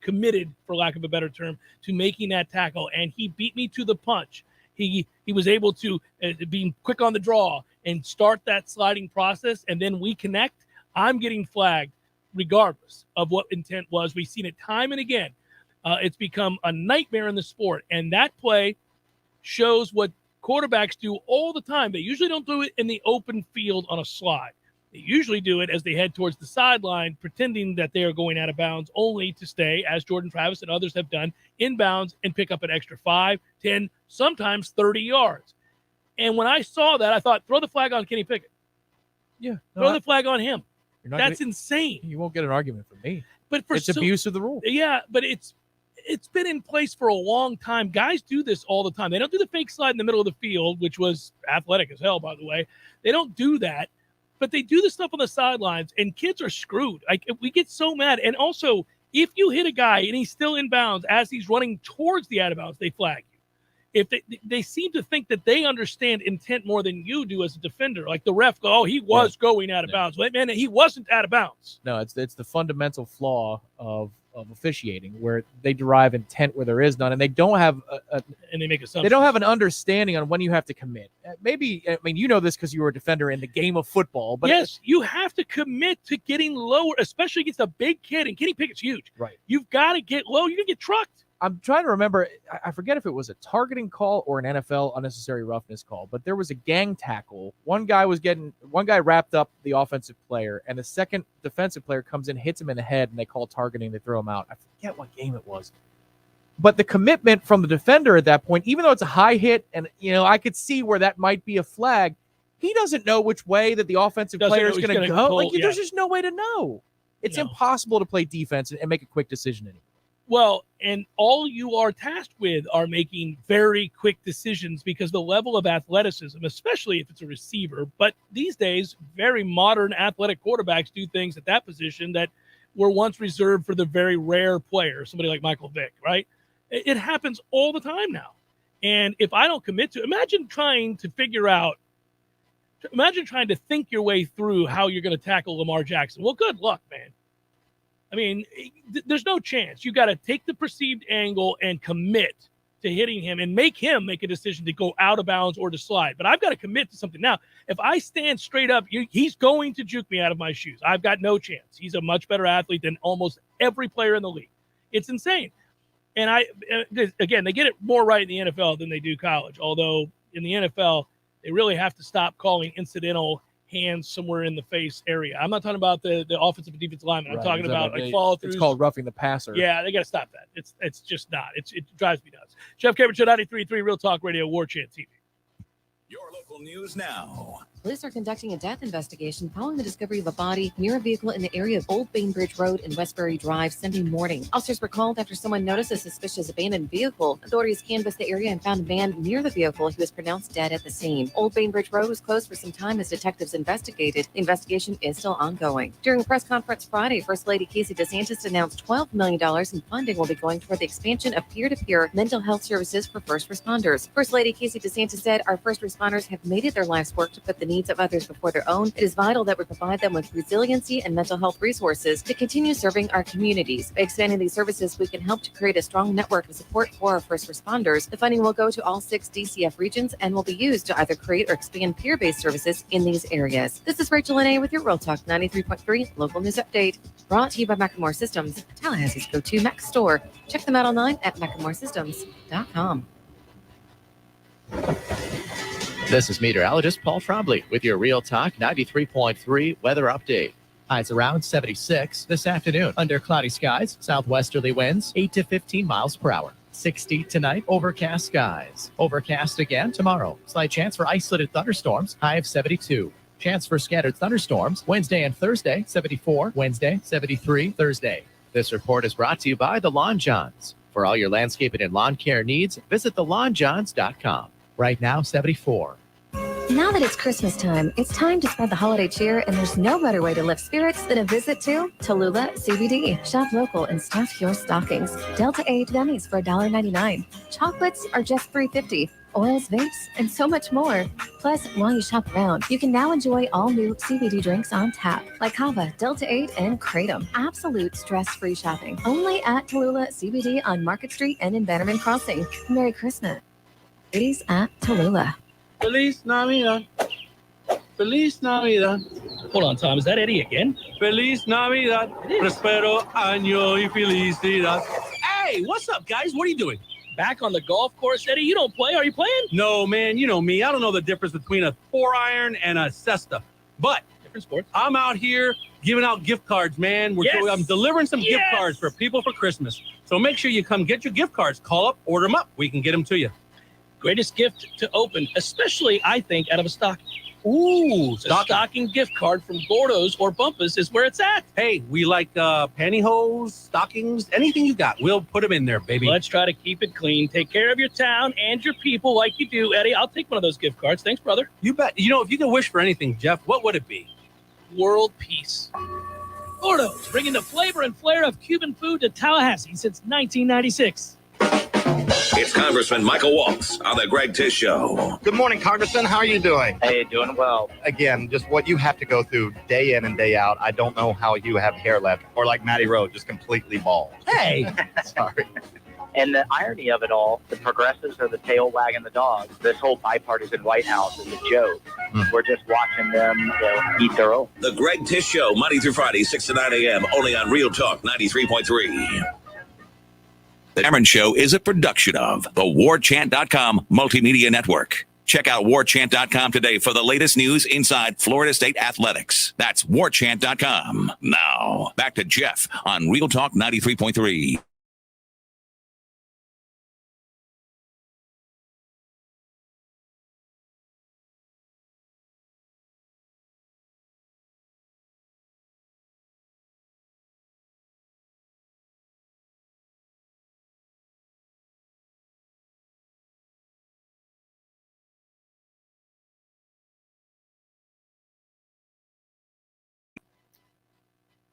committed, for lack of a better term, to making that tackle, and he beat me to the punch, he was able to be quick on the draw and start that sliding process, and then we connect, I'm getting flagged regardless of what intent was. We've seen it time and again. It's become a nightmare in the sport, and that play shows what quarterbacks do all the time. They usually don't do it in the open field on a slide. They usually do it as they head towards the sideline, pretending that they are going out of bounds, only to stay, as Jordan Travis and others have done, in bounds and pick up an extra 5, 10, sometimes 30 yards. And when I saw that, I thought, throw the flag on Kenny Pickett. Yeah. Throw the flag on him. That's insane. You won't get an argument from me. But it's abuse of the rule. Yeah, but it's been in place for a long time. Guys do this all the time. They don't do the fake slide in the middle of the field, which was athletic as hell, by the way. They don't do that, but they do the stuff on the sidelines, and kids are screwed. Like, we get so mad. And also, if you hit a guy and he's still in bounds as he's running towards the out of bounds, they flag you. If they seem to think that they understand intent more than you do as a defender. Like the ref, he was going out of bounds. Well, man, he wasn't out of bounds. No, it's the fundamental flaw of officiating, where they derive intent where there is none, and they don't have and they make assumptions. They don't have an understanding on when you have to commit. Maybe, I mean, you know this because you were a defender in the game of football. But yes, you have to commit to getting lower, especially against a big kid. And Kenny Pickett's huge. Right. You've got to get low. You're going to get trucked. I'm trying to remember. I forget if it was a targeting call or an NFL unnecessary roughness call, but there was a gang tackle. One guy wrapped up the offensive player, and the second defensive player comes in, hits him in the head, and they call targeting. They throw him out. I forget what game it was. But the commitment from the defender at that point, even though it's a high hit, and I could see where that might be a flag, he doesn't know which way that the offensive player is going to go. There's just no way to know. It's impossible to play defense and make a quick decision anymore. Well, and all you are tasked with are making very quick decisions because the level of athleticism, especially if it's a receiver, but these days, very modern athletic quarterbacks do things at that position that were once reserved for the very rare player, somebody like Michael Vick, right? It happens all the time now. And if I don't commit to, imagine trying to think your way through how you're going to tackle Lamar Jackson. Well, good luck, man. I mean, there's no chance. You got to take the perceived angle and commit to hitting him and make him make a decision to go out of bounds or to slide. But I've got to commit to something. Now, if I stand straight up, he's going to juke me out of my shoes. I've got no chance. He's a much better athlete than almost every player in the league. It's insane. And again, they get it more right in the NFL than they do college. Although in the NFL, they really have to stop calling incidental hands somewhere in the face area. I'm not talking about the offensive and defensive lineman. I'm talking about follow through. It's called roughing the passer. Yeah, they got to stop that. It's just not. It drives me nuts. Jeff Cameron Show, 93.3 Real Talk Radio, Warchant TV. Your local news now. Police are conducting a death investigation following the discovery of a body near a vehicle in the area of Old Bainbridge Road and Westbury Drive Sunday morning. Officers were called after someone noticed a suspicious abandoned vehicle. Authorities canvassed the area and found a man near the vehicle. He was pronounced dead at the scene. Old Bainbridge Road was closed for some time as detectives investigated. The investigation is still ongoing. During a press conference Friday, First Lady Casey DeSantis announced $12 million in funding will be going toward the expansion of peer-to-peer mental health services for first responders. First Lady Casey DeSantis said, "Our first responders have made it their life's work to put the needs of others before their own. It is vital that we provide them with resiliency and mental health resources to continue serving our communities. By expanding these services, we can help to create a strong network of support for our first responders. The funding will go to all 6 DCF regions and will be used to either create or expand peer-based services in these areas." This is Rachel Lene with your Real Talk 93.3 local news update. Brought to you by Macklemore Systems, Tallahassee's go-to Mac store. Check them out online at MacklemoreSystems.com. This is meteorologist Paul Trombley with your Real Talk 93.3 weather update. Highs around 76 this afternoon. Under cloudy skies, southwesterly winds 8 to 15 miles per hour. 60 tonight, overcast skies. Overcast again tomorrow. Slight chance for isolated thunderstorms, high of 72. Chance for scattered thunderstorms Wednesday and Thursday, 74. Wednesday, 73. Thursday. This report is brought to you by the Lawn Johns. For all your landscaping and lawn care needs, visit thelawnjohns.com. Right now, 74. Now that it's Christmas time, it's time to spread the holiday cheer, and there's no better way to lift spirits than a visit to Tallulah CBD. Shop local and stuff your stockings. Delta 8 gummies for $1.99. Chocolates are just $3.50. oils, vapes, and so much more. Plus, while you shop around, you can now enjoy all new CBD drinks on tap, like Kava, Delta 8, and Kratom. Absolute stress-free shopping. Only at Tallulah CBD on Market Street and in Bannerman Crossing. Merry Christmas. Ladies at Tallulah. Feliz Navidad. Feliz Navidad. Hold on, Tom. Is that Eddie again? Feliz Navidad. Prospero año y felicidad. Hey, what's up, guys? What are you doing? Back on the golf course, Eddie. You don't play. Are you playing? No, man. You know me. I don't know the difference between a 4-iron and a cesta. But different sport. I'm out here giving out gift cards, man. I'm delivering some gift cards for people for Christmas. So make sure you come get your gift cards. Call up, order them up. We can get them to you. Greatest gift to open, especially, I think, out of a stocking. Ooh, a stocking gift card from Gordo's or Bumpus is where it's at. Hey, we like pantyhose, stockings, anything you got. We'll put them in there, baby. Let's try to keep it clean. Take care of your town and your people like you do, Eddie. I'll take one of those gift cards. Thanks, brother. You bet. You know, if you could wish for anything, Jeff, what would it be? World peace. Gordo's, bringing the flavor and flair of Cuban food to Tallahassee since 1996. It's Congressman Michael Waltz on the Greg Tish Show. Good morning, Congressman. How are you doing? Hey, doing well. Again, just what you have to go through day in and day out. I don't know how you have hair left, or like Matty Rowe, just completely bald. Hey! Sorry. And the irony of it all, the progressives are the tail wagging the dog. This whole bipartisan White House is a joke. We're just watching them eat their own. The Greg Tish Show, Monday through Friday, 6 to 9 a.m., only on Real Talk 93.3. The Cameron Show is a production of the Warchant.com Multimedia Network. Check out Warchant.com today for the latest news inside Florida State athletics. That's Warchant.com. Now, back to Jeff on Real Talk 93.3.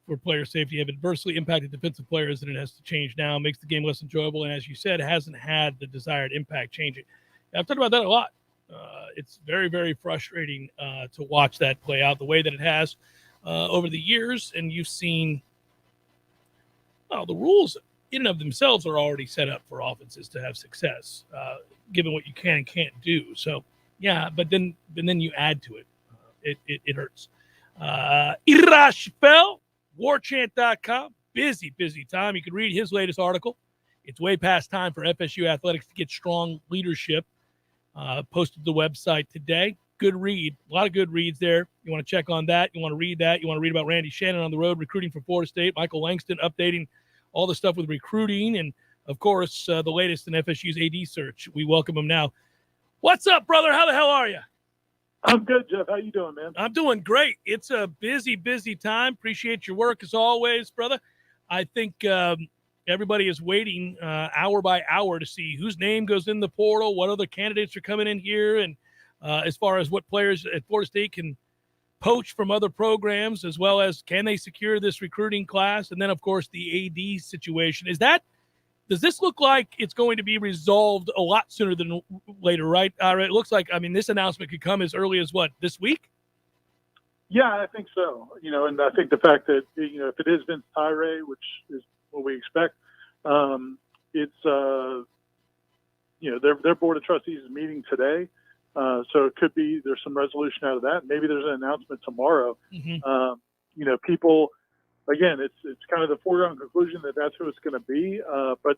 For player safety have adversely impacted defensive players, and it has to change now. Makes the game less enjoyable, and as you said, hasn't had the desired impact changing. I've talked about that a lot. It's very, very frustrating to watch that play out the way that it has over the years, and you've seen the rules in and of themselves are already set up for offenses to have success, given what you can and can't do. So, yeah, but then you add to it. It hurts. Irash Bell. Warchant.com. Busy time. You can read his latest article. It's way past time for FSU athletics to get strong leadership. Posted to the website today. Good read. A lot of good reads there. You want to check on that. You want to read that. You want to read about Randy Shannon on the road recruiting for Florida State. Michael Langston updating all the stuff with recruiting. And, of course, the latest in FSU's AD search. We welcome him now. What's up, brother? How the hell are you? I'm good, Jeff. How you doing, man? I'm doing great. It's a busy time. Appreciate your work as always, brother. I think everybody is waiting hour by hour to see whose name goes in the portal, what other candidates are coming in here, and as far as what players at Florida State can poach from other programs, as well as can they secure this recruiting class, and then, of course, the AD situation. Does this look like it's going to be resolved a lot sooner than later, right? It looks like, this announcement could come as early as what, this week? Yeah, I think so. And I think the fact that, if it is Vince Tyra, which is what we expect, it's, their board of trustees is meeting today. So it could be there's some resolution out of that. Maybe there's an announcement tomorrow. Mm-hmm. People, again, it's kind of the foregone conclusion that that's who it's going to be. But,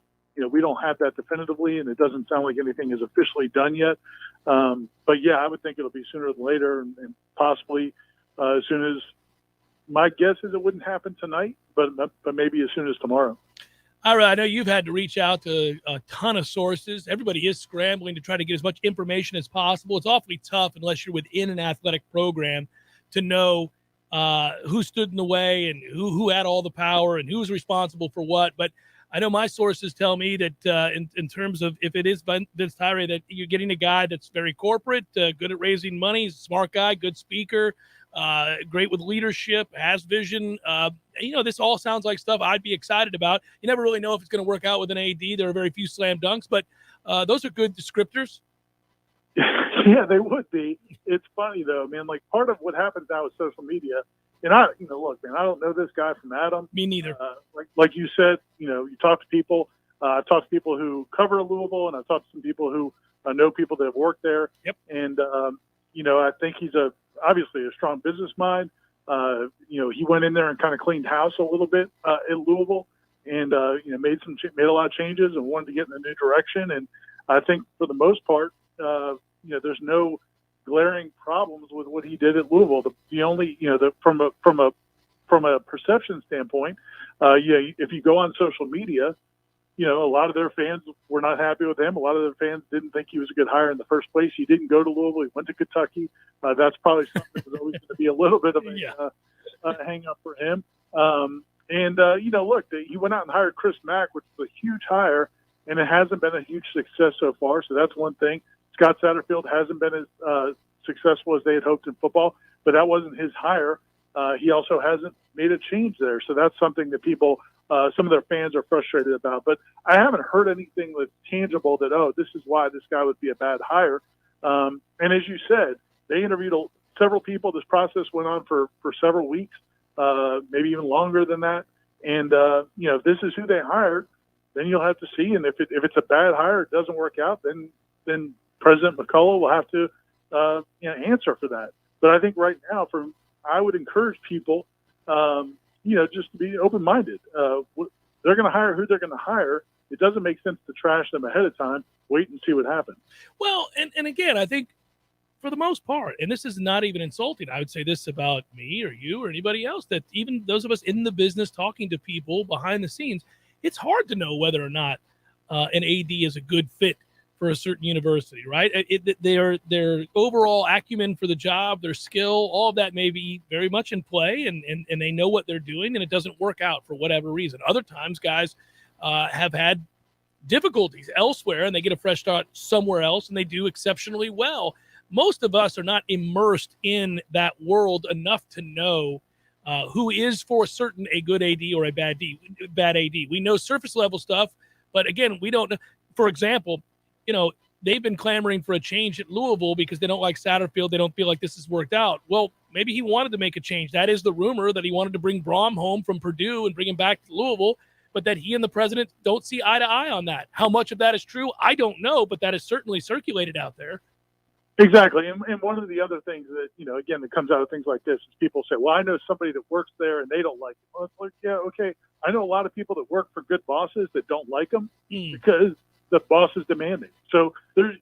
we don't have that definitively, and it doesn't sound like anything is officially done yet. But, yeah, I would think it'll be sooner than later and possibly as soon as – my guess is it wouldn't happen tonight, but maybe as soon as tomorrow. All right, I know you've had to reach out to a ton of sources. Everybody is scrambling to try to get as much information as possible. It's awfully tough unless you're within an athletic program to know who stood in the way and who had all the power and who was responsible for what. But I know my sources tell me that in terms of if it is Vince Tyra, that you're getting a guy that's very corporate, good at raising money, he's a smart guy, good speaker, great with leadership, has vision. This all sounds like stuff I'd be excited about. You never really know if it's going to work out with an AD. There are very few slam dunks, but those are good descriptors. Yeah, they would be. It's funny though, man. Like part of what happens now with social media, and look, man, I don't know this guy from Adam. Me neither. Like you said, you talk to people. I've talked to people who cover Louisville, and I've talked to some people who know people that have worked there. Yep. And I think he's obviously a strong business mind. He went in there and kind of cleaned house a little bit at Louisville, and made a lot of changes and wanted to get in a new direction. And I think for the most part, there's no glaring problems with what he did at Louisville. The only, from a perception standpoint, if you go on social media, a lot of their fans were not happy with him. A lot of their fans didn't think he was a good hire in the first place. He didn't go to Louisville. He went to Kentucky. That's probably something that's always going to be a little bit of a hang up for him. Look, he went out and hired Chris Mack, which is a huge hire, and it hasn't been a huge success so far. So that's one thing. Scott Satterfield hasn't been as successful as they had hoped in football, but that wasn't his hire. He also hasn't made a change there. So that's something that people, some of their fans are frustrated about. But I haven't heard anything that's tangible that, this is why this guy would be a bad hire. And as you said, they interviewed several people. This process went on for several weeks, maybe even longer than that. And, if this is who they hired, then you'll have to see. And if it's a bad hire, it doesn't work out, then President McCullough will have to answer for that. But I think right now, I would encourage people, just to be open-minded. They're going to hire who they're going to hire. It doesn't make sense to trash them ahead of time. Wait and see what happens. Well, and again, I think for the most part, and this is not even insulting, I would say this about me or you or anybody else, that even those of us in the business talking to people behind the scenes, it's hard to know whether or not an AD is a good fit for a certain university, right? Their overall acumen for the job, their skill, all of that may be very much in play, and they know what they're doing, and it doesn't work out for whatever reason. Other times, guys have had difficulties elsewhere, and they get a fresh start somewhere else, and they do exceptionally well. Most of us are not immersed in that world enough to know who is for certain a good AD or a bad AD. We know surface level stuff, but again, we don't know. For example, they've been clamoring for a change at Louisville because they don't like Satterfield. They don't feel like this has worked out. Well, maybe he wanted to make a change. That is the rumor, that he wanted to bring Braum home from Purdue and bring him back to Louisville, but that he and the president don't see eye to eye on that. How much of that is true, I don't know, but that is certainly circulated out there. Exactly. And one of the other things that, again, that comes out of things like this is people say, well, I know somebody that works there and they don't like him. Well, it's like, yeah, okay. I know a lot of people that work for good bosses that don't like them because the boss is demanding. So it's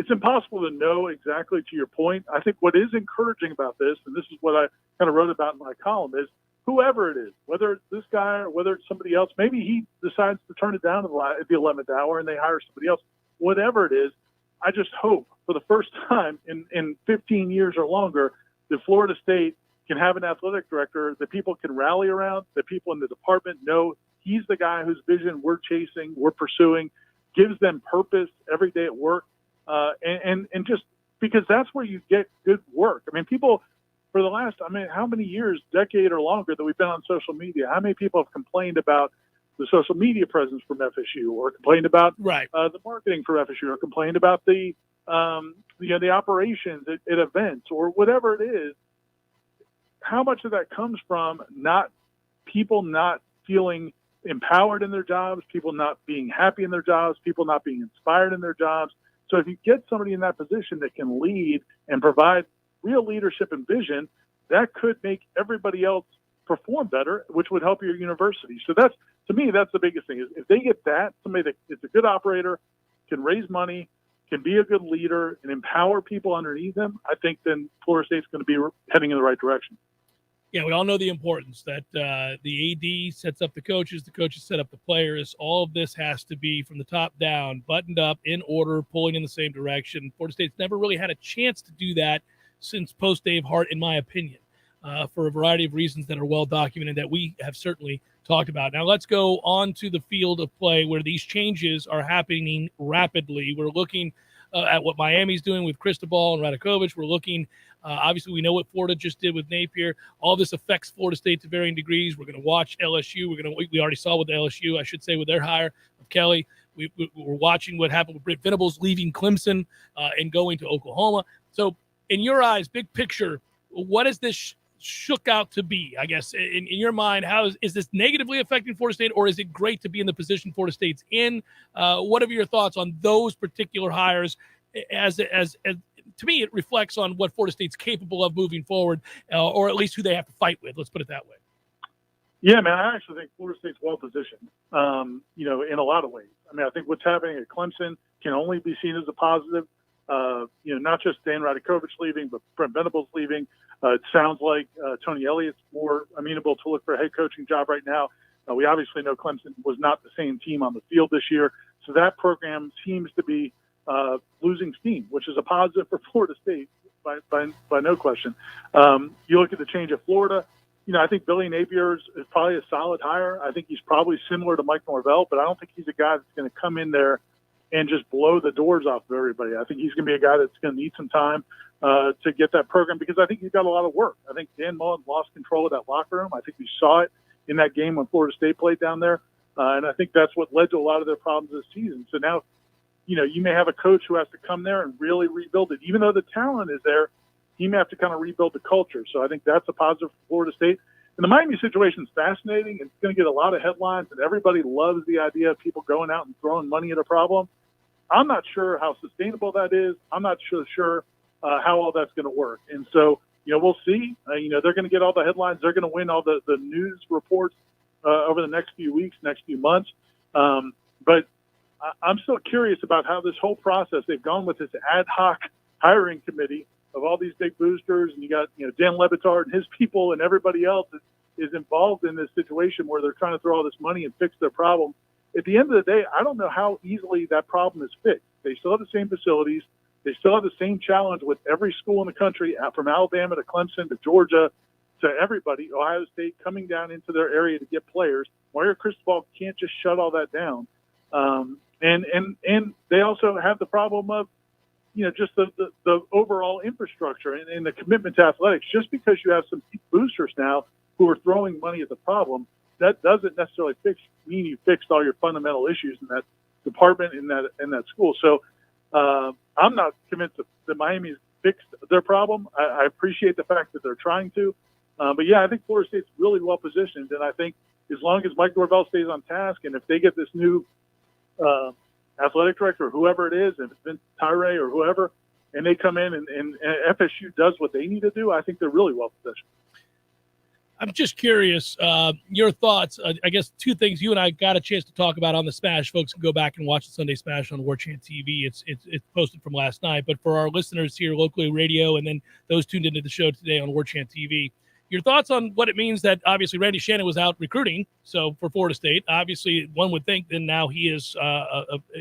impossible to know exactly, to your point. I think what is encouraging about this, and this is what I kind of wrote about in my column, is whoever it is, whether it's this guy or whether it's somebody else, maybe he decides to turn it down at the 11th hour and they hire somebody else. Whatever it is, I just hope for the first time in 15 years or longer that Florida State can have an athletic director that people can rally around, that people in the department know he's the guy whose vision we're chasing, we're pursuing, gives them purpose every day at work. And just because that's where you get good work. I mean, people for the last, how many years, decade or longer that we've been on social media, how many people have complained about the social media presence from FSU, or complained about the marketing for FSU, or complained about the operations at events, or whatever it is. How much of that comes from people not feeling empowered in their jobs, people not being happy in their jobs, people not being inspired in their jobs. So if you get somebody in that position that can lead and provide real leadership and vision, that could make everybody else perform better, which would help your university. So to me, that's the biggest thing, is if they get somebody that is a good operator, can raise money, can be a good leader, and empower people underneath them, I think then Florida State's going to be heading in the right direction. Yeah, we all know the importance that the AD sets up the coaches set up the players. All of this has to be from the top down, buttoned up, in order, pulling in the same direction. Florida State's never really had a chance to do that since post-Dave Hart, in my opinion, for a variety of reasons that are well documented that we have certainly talked about. Now let's go on to the field of play where these changes are happening rapidly. We're looking at what Miami's doing with Cristobal and Radakovich. We're looking, obviously we know what Florida just did with Napier. All this affects Florida State to varying degrees. We're going to watch LSU. We already saw with LSU, I should say, with their hire of Kelly. We're watching what happened with Britt Venables leaving Clemson and going to Oklahoma. So in your eyes, big picture, what is this shook out to be? I guess in your mind, how is this negatively affecting Florida State, or is it great to be in the position Florida State's in? What are your thoughts on those particular hires? As to me, it reflects on what Florida State's capable of moving forward, or at least who they have to fight with. Let's put it that way. Yeah, man, I actually think Florida State's well positioned, in a lot of ways. I mean, I think what's happening at Clemson can only be seen as a positive. Not just Dan Radakovich leaving, but Brent Venables leaving. It sounds like Tony Elliott's more amenable to look for a head coaching job right now. We obviously know Clemson was not the same team on the field this year, so that program seems to be losing steam, which is a positive for Florida State by no question. You look at the change at Florida. I think Billy Napier is probably a solid hire. I think he's probably similar to Mike Norvell, but I don't think he's a guy that's going to come in there and just blow the doors off of everybody. I think he's going to be a guy that's going to need some time to get that program, because I think he's got a lot of work. I think Dan Mullen lost control of that locker room. I think we saw it in that game when Florida State played down there, and I think that's what led to a lot of their problems this season. So now, you may have a coach who has to come there and really rebuild it. Even though the talent is there, he may have to kind of rebuild the culture. So I think that's a positive for Florida State. And the Miami situation is fascinating. It's going to get a lot of headlines, and everybody loves the idea of people going out and throwing money at a problem. I'm not sure how sustainable that is. I'm not sure how all that's going to work. And so, we'll see. They're going to get all the headlines. They're going to win all the news reports over the next few weeks, next few months. But I'm still curious about how this whole process, they've gone with this ad hoc hiring committee of all these big boosters, and you got Dan Lebitard and his people, and everybody else is involved in this situation where they're trying to throw all this money and fix their problem. At the end of the day, I don't know how easily that problem is fixed. They still have the same facilities. They still have the same challenge with every school in the country, from Alabama to Clemson to Georgia to everybody, Ohio State, coming down into their area to get players. Mario Cristobal can't just shut all that down. And they also have the problem of, just the overall infrastructure and the commitment to athletics. Just because you have some boosters now who are throwing money at the problem, that doesn't necessarily mean you fixed all your fundamental issues in that department, in that school. So I'm not convinced that Miami's fixed their problem. I appreciate the fact that they're trying to. But yeah, I think Florida State's really well positioned. And I think as long as Mike Norvell stays on task, and if they get this new athletic director or whoever it is, if it's been Tyra or whoever, and they come in and FSU does what they need to do, I think they're really well positioned. I'm just curious, your thoughts. I guess two things you and I got a chance to talk about on the Smash. Folks can go back and watch the Sunday Smash on Warchant TV. It's posted from last night. But for our listeners here locally, radio, and then those tuned into the show today on Warchant TV, your thoughts on what it means that obviously Randy Shannon was out recruiting. So for Florida State, obviously one would think then now he is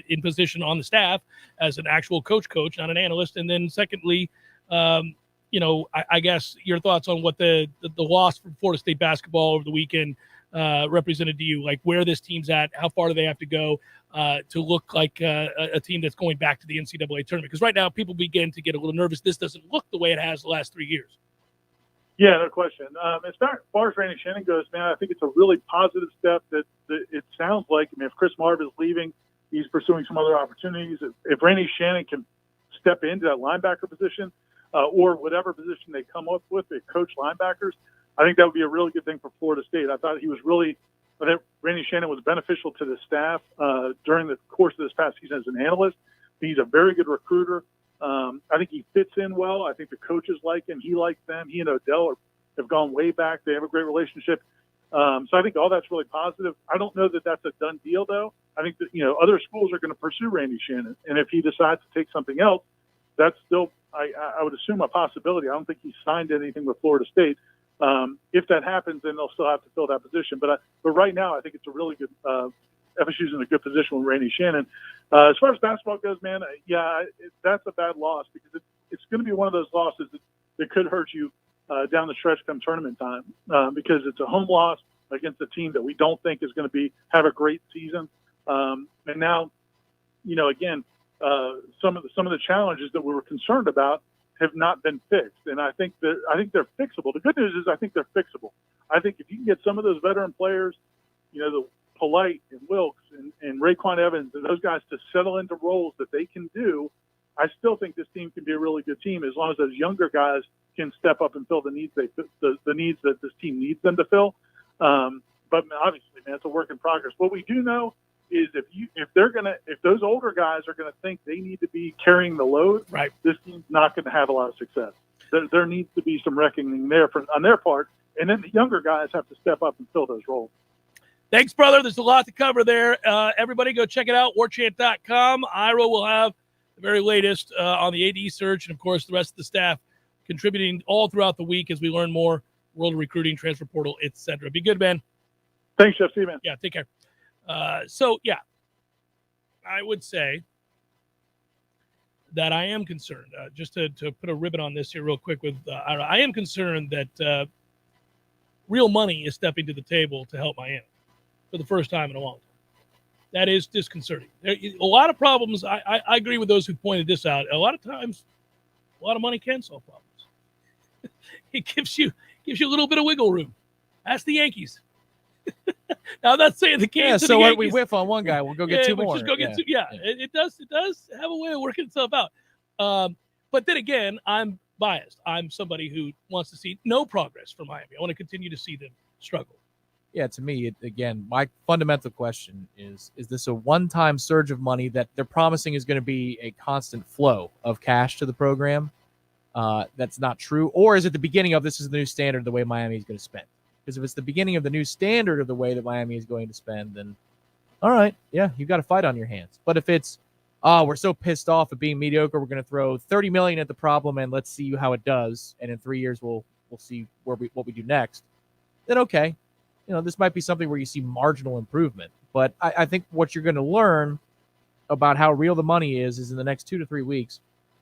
in position on the staff as an actual coach, not an analyst. And then secondly, I guess your thoughts on what the loss for Florida State basketball over the weekend represented to you, like where this team's at, how far do they have to go to look like a team that's going back to the NCAA tournament? Because right now people begin to get a little nervous. This doesn't look the way it has the last 3 years. Yeah, no question. As far as Randy Shannon goes, man, I think it's a really positive step that it sounds like. I mean, if Chris Marv is leaving, he's pursuing some other opportunities. If Randy Shannon can step into that linebacker position or whatever position they come up with, they coach linebackers, I think that would be a really good thing for Florida State. I thought Randy Shannon was beneficial to the staff during the course of this past season as an analyst. He's a very good recruiter. I think he fits in well. I think the coaches like him. He likes them. He and Odell have gone way back. They have a great relationship. So I think all that's really positive. I don't know that that's a done deal, though. I think that, other schools are going to pursue Randy Shannon. And if he decides to take something else, that's still, I would assume, a possibility. I don't think he signed anything with Florida State. If that happens, then they'll still have to fill that position. But right now, I think it's a really good FSU's in a good position with Randy Shannon. As far as basketball goes, man, that's a bad loss because it's going to be one of those losses that could hurt you down the stretch come tournament time because it's a home loss against a team that we don't think is going to have a great season. And now, again, some of the challenges that we were concerned about have not been fixed, and I think they're fixable. The good news is I think they're fixable. I think if you can get some of those veteran players, Polite and Wilkes and Raekwon Evans and those guys to settle into roles that they can do, I still think this team can be a really good team as long as those younger guys can step up and fill the needs the needs that this team needs them to fill. But obviously, man, it's a work in progress. What we do know is if those older guys are gonna think they need to be carrying the load, right, this team's not going to have a lot of success. There needs to be some reckoning there on their part, and then the younger guys have to step up and fill those roles. Thanks, brother. There's a lot to cover there. Everybody go check it out, warchant.com. Ira will have the very latest on the AD search, and, of course, the rest of the staff contributing all throughout the week as we learn more world of recruiting, transfer portal, etc. Be good, man. Thanks, Jeff. See you, man. Yeah, take care. I would say that I am concerned, just to put a ribbon on this here real quick with Ira, I am concerned that real money is stepping to the table to help Miami for the first time in a long time. That is disconcerting. A lot of problems, I agree with those who pointed this out. A lot of times, a lot of money can solve problems. It gives you a little bit of wiggle room. Ask the Yankees. Now, I'm not saying the Yankees. Yeah, so when we whiff on one guy, we'll go get two more. Just go get two. Yeah, it does have a way of working itself out. But then again, I'm biased. I'm somebody who wants to see no progress for Miami. I want to continue to see them struggle. Yeah, to me, again, my fundamental question is this a one-time surge of money that they're promising is going to be a constant flow of cash to the program? That's not true. Or is it the beginning of this is the new standard, the way Miami is going to spend? Because if it's the beginning of the new standard of the way that Miami is going to spend, then all right, yeah, you've got a fight on your hands. But if it's, we're so pissed off at being mediocre, we're going to throw $30 million at the problem and let's see how it does, and in 3 years we'll see what we do next, then okay, this might be something where you see marginal improvement. But I think what you're going to learn about how real the money is in the next 2 to 3 weeks,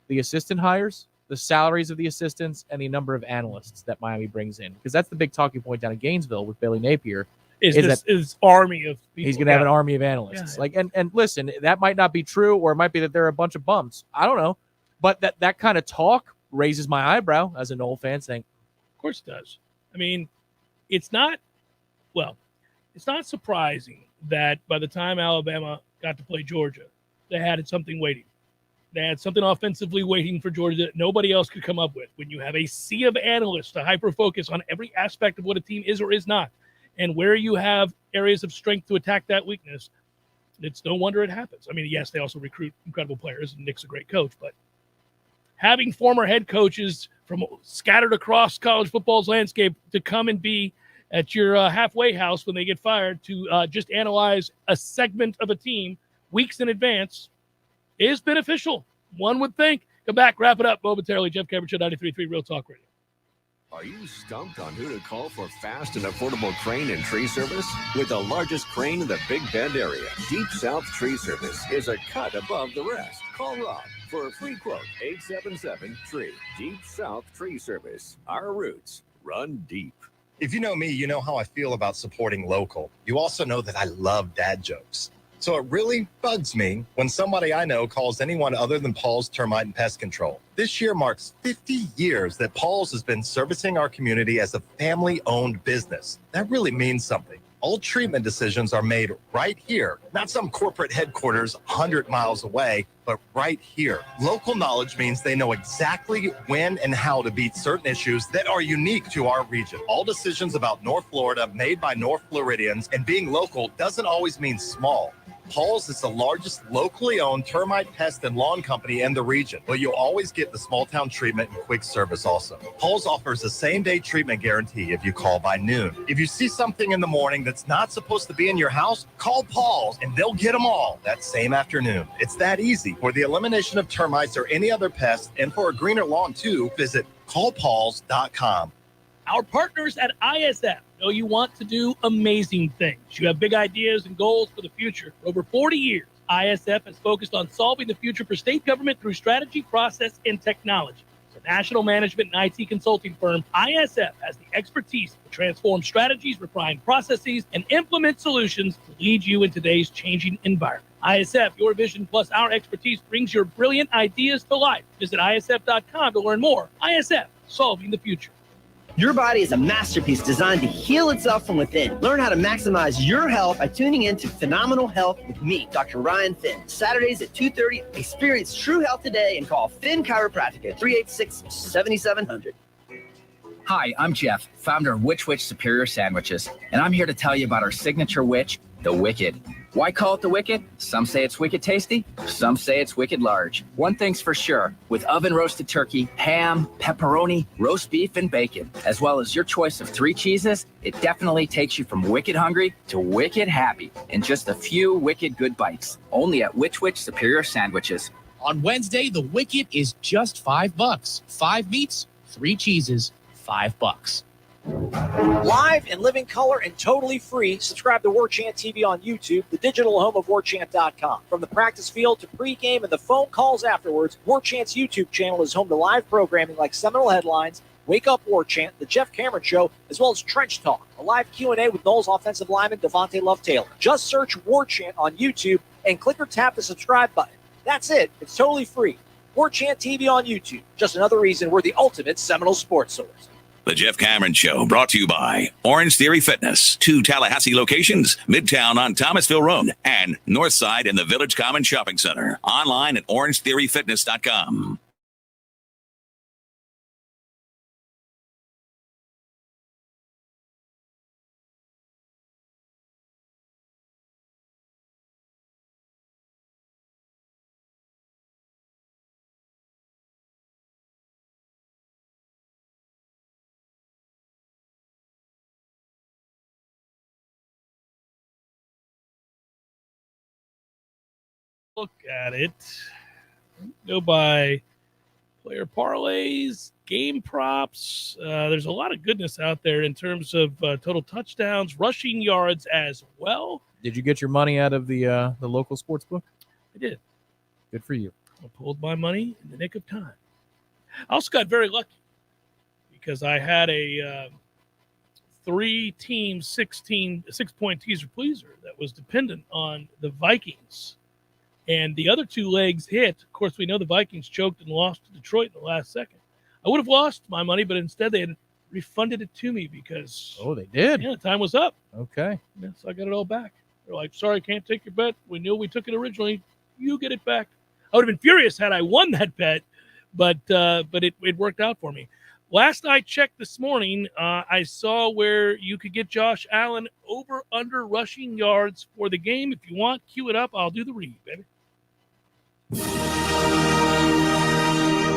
the assistant hires, the salaries of the assistants, and the number of analysts that Miami brings in. Because that's the big talking point down in Gainesville with Billy Napier. Is army of people. He's going to have an army of analysts. Yeah. And listen, that might not be true, or it might be that there are a bunch of bumps. I don't know. But that kind of talk raises my eyebrow as a Noles fan, saying, of course it does. I mean, it's not surprising that by the time Alabama got to play Georgia, they had something waiting. They had something offensively waiting for Georgia that nobody else could come up with. When you have a sea of analysts to hyper-focus on every aspect of what a team is or is not, and where you have areas of strength to attack that weakness, it's no wonder it happens. I mean, yes, they also recruit incredible players, and Nick's a great coach, but having former head coaches from scattered across college football's landscape to come and be at your halfway house when they get fired to just analyze a segment of a team weeks in advance is beneficial, one would think. Come back, wrap it up momentarily. Jeff Cameron Show, 93.3 Real Talk Radio. Are you stumped on who to call for fast and affordable crane and tree service? With the largest crane in the Big Bend area, Deep South Tree Service is a cut above the rest. Call Rob for a free quote, 877-TREE. Deep South Tree Service. Our roots run deep. If you know me, you know how I feel about supporting local. You also know that I love dad jokes. So it really bugs me when somebody I know calls anyone other than Paul's Termite and Pest Control. This year marks 50 years that Paul's has been servicing our community as a family-owned business. That really means something. All treatment decisions are made right here, not some corporate headquarters 100 miles away, but right here. Local knowledge means they know exactly when and how to beat certain issues that are unique to our region. All decisions about North Florida made by North Floridians, and being local doesn't always mean small. Paul's is the largest locally owned termite, pest, and lawn company in the region, but you'll always get the small town treatment and quick service also. Paul's offers a same-day treatment guarantee if you call by noon. If you see something in the morning that's not supposed to be in your house, call Paul's and they'll get them all that same afternoon. It's that easy. For the elimination of termites or any other pests, and for a greener lawn too, visit callpauls.com. Our partners at ISF know you want to do amazing things. You have big ideas and goals for the future. For over 40 years, ISF has focused on solving the future for state government through strategy, process, and technology. As a national management and IT consulting firm, ISF has the expertise to transform strategies, refine processes, and implement solutions to lead you in today's changing environment. ISF, your vision plus our expertise brings your brilliant ideas to life. Visit ISF.com to learn more. ISF, solving the future. Your body is a masterpiece designed to heal itself from within. Learn how to maximize your health by tuning in to Phenomenal Health with me, Dr. Ryan Finn. Saturdays at 2:30. Experience true health today and call Finn Chiropractic 386-7700. Hi, I'm Jeff, founder of Which Superior Sandwiches, and I'm here to tell you about our signature witch, the Wicked. Why call it the Wicked? Some say it's wicked tasty, some say it's wicked large. One thing's for sure, with oven-roasted turkey, ham, pepperoni, roast beef, and bacon, as well as your choice of 3 cheeses, it definitely takes you from wicked hungry to wicked happy in just a few wicked good bites, only at Which Superior Sandwiches. On Wednesday, the Wicked is just $5. 5 meats, 3 cheeses, $5. Live in living color and totally free. Subscribe to Warchant TV on YouTube, the digital home of Warchant.com. From the practice field to pregame and the phone calls afterwards, Warchant's YouTube channel is home to live programming like Seminole Headlines, Wake Up Warchant, The Jeff Cameron Show, as well as Trench Talk, a live Q&A with Noles offensive lineman Devontae Love-Taylor. Just search Warchant on YouTube and click or tap the subscribe button. That's it. It's totally free. Warchant TV on YouTube. Just another reason we're the ultimate Seminole sports source. The Jeff Cameron Show, brought to you by Orange Theory Fitness, 2 Tallahassee locations, Midtown on Thomasville Road, and Northside in the Village Common Shopping Center. Online at orangetheoryfitness.com. Look at it. Go by player parlays, game props. There's a lot of goodness out there in terms of total touchdowns, rushing yards as well. Did you get your money out of the local sports book? I did. Good for you. I pulled my money in the nick of time. I also got very lucky because I had a 3-team, 6-point teaser pleaser that was dependent on the Vikings. And the other 2 legs hit. Of course, we know the Vikings choked and lost to Detroit in the last second. I would have lost my money, but instead they had refunded it to me because... Oh, they did? Yeah, the time was up. Okay. Yeah, so I got it all back. They're like, sorry, can't take your bet. We knew we took it originally. You get it back. I would have been furious had I won that bet, but it worked out for me. Last I checked this morning, I saw where you could get Josh Allen over/under rushing yards for the game. If you want, cue it up. I'll do the read, baby.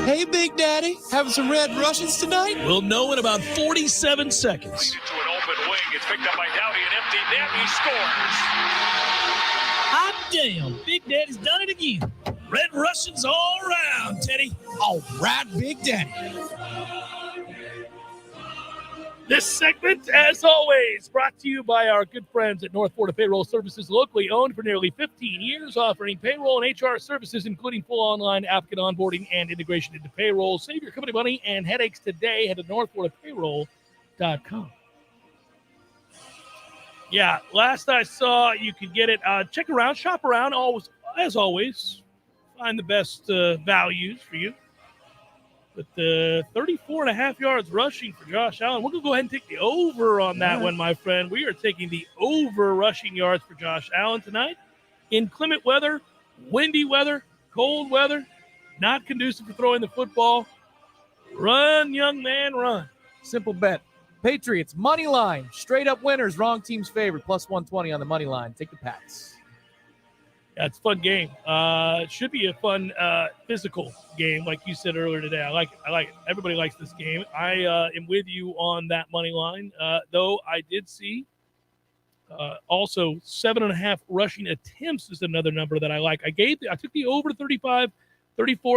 Hey, Big Daddy, having some red Russians tonight? We'll know in about 47 seconds. To an open wing. It's picked up by Dowdy, an empty net. He scores. Hot damn, Big Daddy's done it again. Red Russians all around, Teddy. All right, Big Daddy. This segment, as always, brought to you by our good friends at North Florida Payroll Services, locally owned for nearly 15 years, offering payroll and HR services, including full online applicant onboarding and integration into payroll. Save your company money and headaches today. Head to northfloridapayroll.com. Yeah, last I saw, you could get it. Check around, shop around, always, as always. Find the best values for you. But 34.5 yards rushing for Josh Allen. We're going to go ahead and take the over on that one, my friend. We are taking the over rushing yards for Josh Allen tonight. Inclement weather, windy weather, cold weather, not conducive for throwing the football. Run, young man, run. Simple bet. Patriots, money line. Straight up winners, wrong team's favorite. Plus 120 on the money line. Take the Pats. Yeah, it's a fun game. It should be a fun physical game, like you said earlier today. I like it. Everybody likes this game. I am with you on that money line, though I did see also 7.5 rushing attempts is another number that I like. I took the over 34,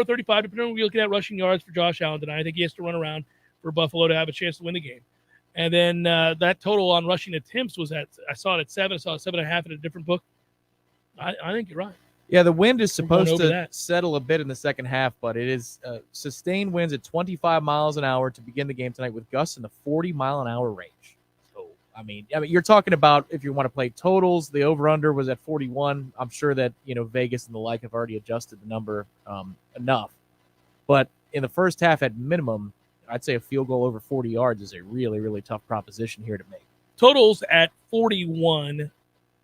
35, depending on what you're looking at rushing yards for Josh Allen tonight. I think he has to run around for Buffalo to have a chance to win the game. And then that total on rushing attempts was I saw it at 7. I saw it 7.5 in a different book. I think you're right. Yeah, the wind is supposed to settle a bit in the second half, but it is sustained winds at 25 miles an hour to begin the game tonight with gusts in the 40-mile-an-hour range. So, I mean, you're talking about if you want to play totals, the over-under was at 41. I'm sure that, Vegas and the like have already adjusted the number enough. But in the first half, at minimum, I'd say a field goal over 40 yards is a really, really tough proposition here to make. Totals at 41.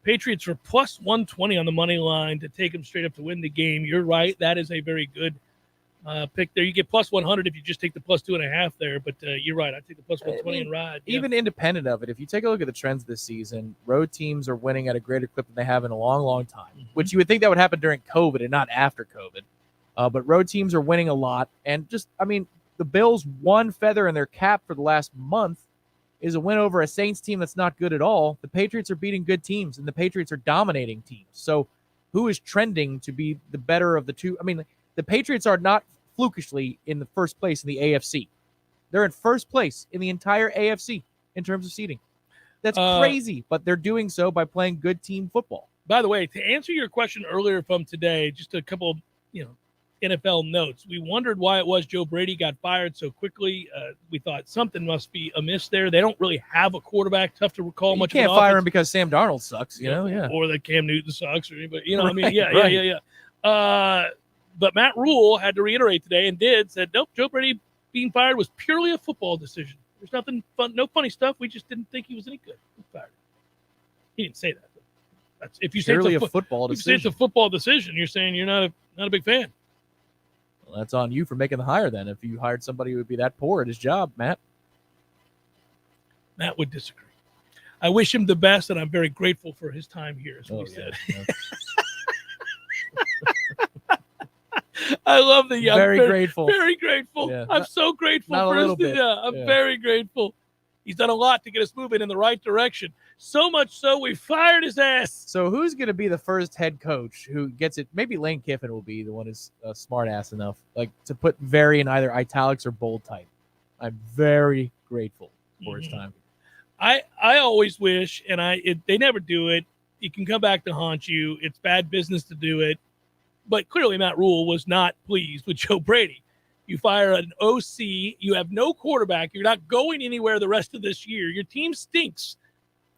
Patriots are plus 120 on the money line to take them straight up to win the game. You're right. That is a very good pick there. You get plus 100 if you just take the plus 2.5 there. But you're right. I take the plus 120 and ride. Even independent of it, if you take a look at the trends this season, road teams are winning at a greater clip than they have in a long, long time, which you would think that would happen during COVID and not after COVID. But road teams are winning a lot. And the Bills' one feather in their cap for the last month is a win over a Saints team that's not good at all. The Patriots are beating good teams, and the Patriots are dominating teams. So who is trending to be the better of the two? The Patriots are not flukishly in the first place in the AFC. They're in first place in the entire AFC in terms of seeding. That's crazy, but they're doing so by playing good team football. By the way, to answer your question earlier from today, just a couple, NFL notes. We wondered why it was Joe Brady got fired so quickly. We thought something must be amiss there. They don't really have a quarterback. Tough to recall much. You can't fire him because Sam Darnold sucks, yeah. Or that Cam Newton sucks, or anybody. Right, yeah. But Matt Rule had to reiterate today and said, nope, Joe Brady being fired was purely a football decision. There's nothing fun, no funny stuff. We just didn't think he was any good. He fired. He didn't say that. That's if you say it's a football decision. If you say it's a football decision, you're saying you're not a big fan. Well, that's on you for making the hire then. If you hired somebody who would be that poor at his job, Matt. Matt would disagree. I wish him the best, and I'm very grateful for his time here, as we said. Yeah. I love the very grateful. Very grateful. Yeah. I'm so grateful Not for a his little bit. I'm very grateful. He's done a lot to get us moving in the right direction. So much so we fired his ass. So who's going to be the first head coach who gets it? Maybe Lane Kiffin will be the one who's smart ass enough to put very in either italics or bold type. I'm very grateful for his time. I always wish, and they never do it. It can come back to haunt you. It's bad business to do it. But clearly Matt Rule was not pleased with Joe Brady. You fire an OC. You have no quarterback. You're not going anywhere the rest of this year. Your team stinks.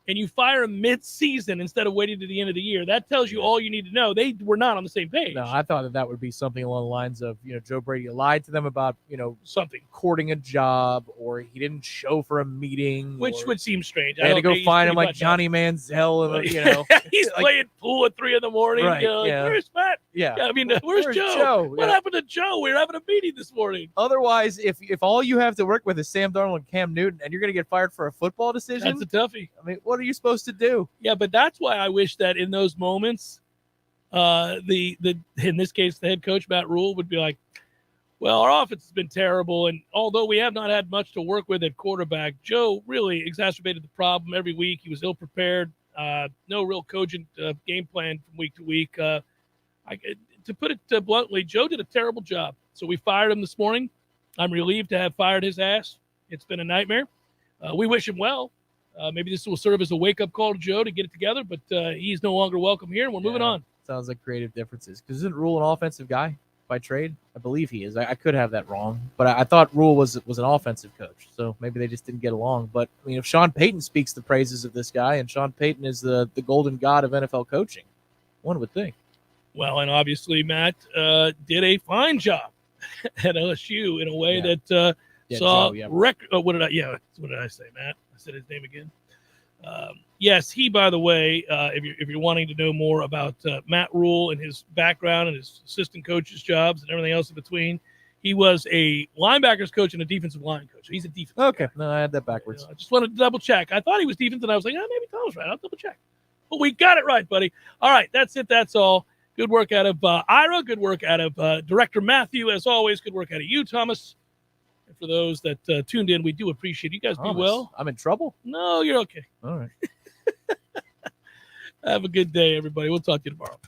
And you fire him mid-season instead of waiting to the end of the year. That tells you all you need to know. They were not on the same page. No, I thought that would be something along the lines of, Joe Brady lied to them about, something, courting a job, or he didn't show for a meeting. Which would seem strange. They had to go find him like Johnny Manziel. And, he's playing pool at 3 a.m. Right, where's Matt? Yeah. Where's Joe? What happened to Joe? We were having a meeting this morning. Otherwise, if all you have to work with is Sam Darnold and Cam Newton, and you're going to get fired for a football decision, that's a toughie. What are you supposed to do? Yeah, but that's why I wish that in those moments, in this case, the head coach Matt Rule would be like, well, our offense has been terrible, and although we have not had much to work with at quarterback, Joe really exacerbated the problem every week. He was ill prepared, no real cogent game plan from week to week. To put it bluntly, Joe did a terrible job. So we fired him this morning. I'm relieved to have fired his ass. It's been a nightmare. We wish him well. Maybe this will serve as a wake-up call to Joe to get it together, but he's no longer welcome here, and we're moving on. Sounds like creative differences. Because isn't Rule an offensive guy by trade? I believe he is. I could have that wrong, but I thought Rule was an offensive coach, so maybe they just didn't get along. But if Sean Payton speaks the praises of this guy, and Sean Payton is the golden god of NFL coaching, one would think. Well, and obviously Matt did a fine job at LSU in a way that saw record. What did I say, Matt? I said his name again. Yes, he, by the way, if you're wanting to know more about Matt Rule and his background and his assistant coaches' jobs and everything else in between, he was a linebackers coach and a defensive line coach. He's a defensive guy. No, I had that backwards. I just wanted to double check. I thought he was defense, and I was like, maybe Tom's right. I'll double check. But we got it right, buddy. All right, that's it. That's all. Good work out of Ira. Good work out of Director Matthew, as always. Good work out of you, Thomas. And for those that tuned in, we do appreciate it. You guys Thomas, be well. I'm in trouble? No, you're okay. All right. Have a good day, everybody. We'll talk to you tomorrow.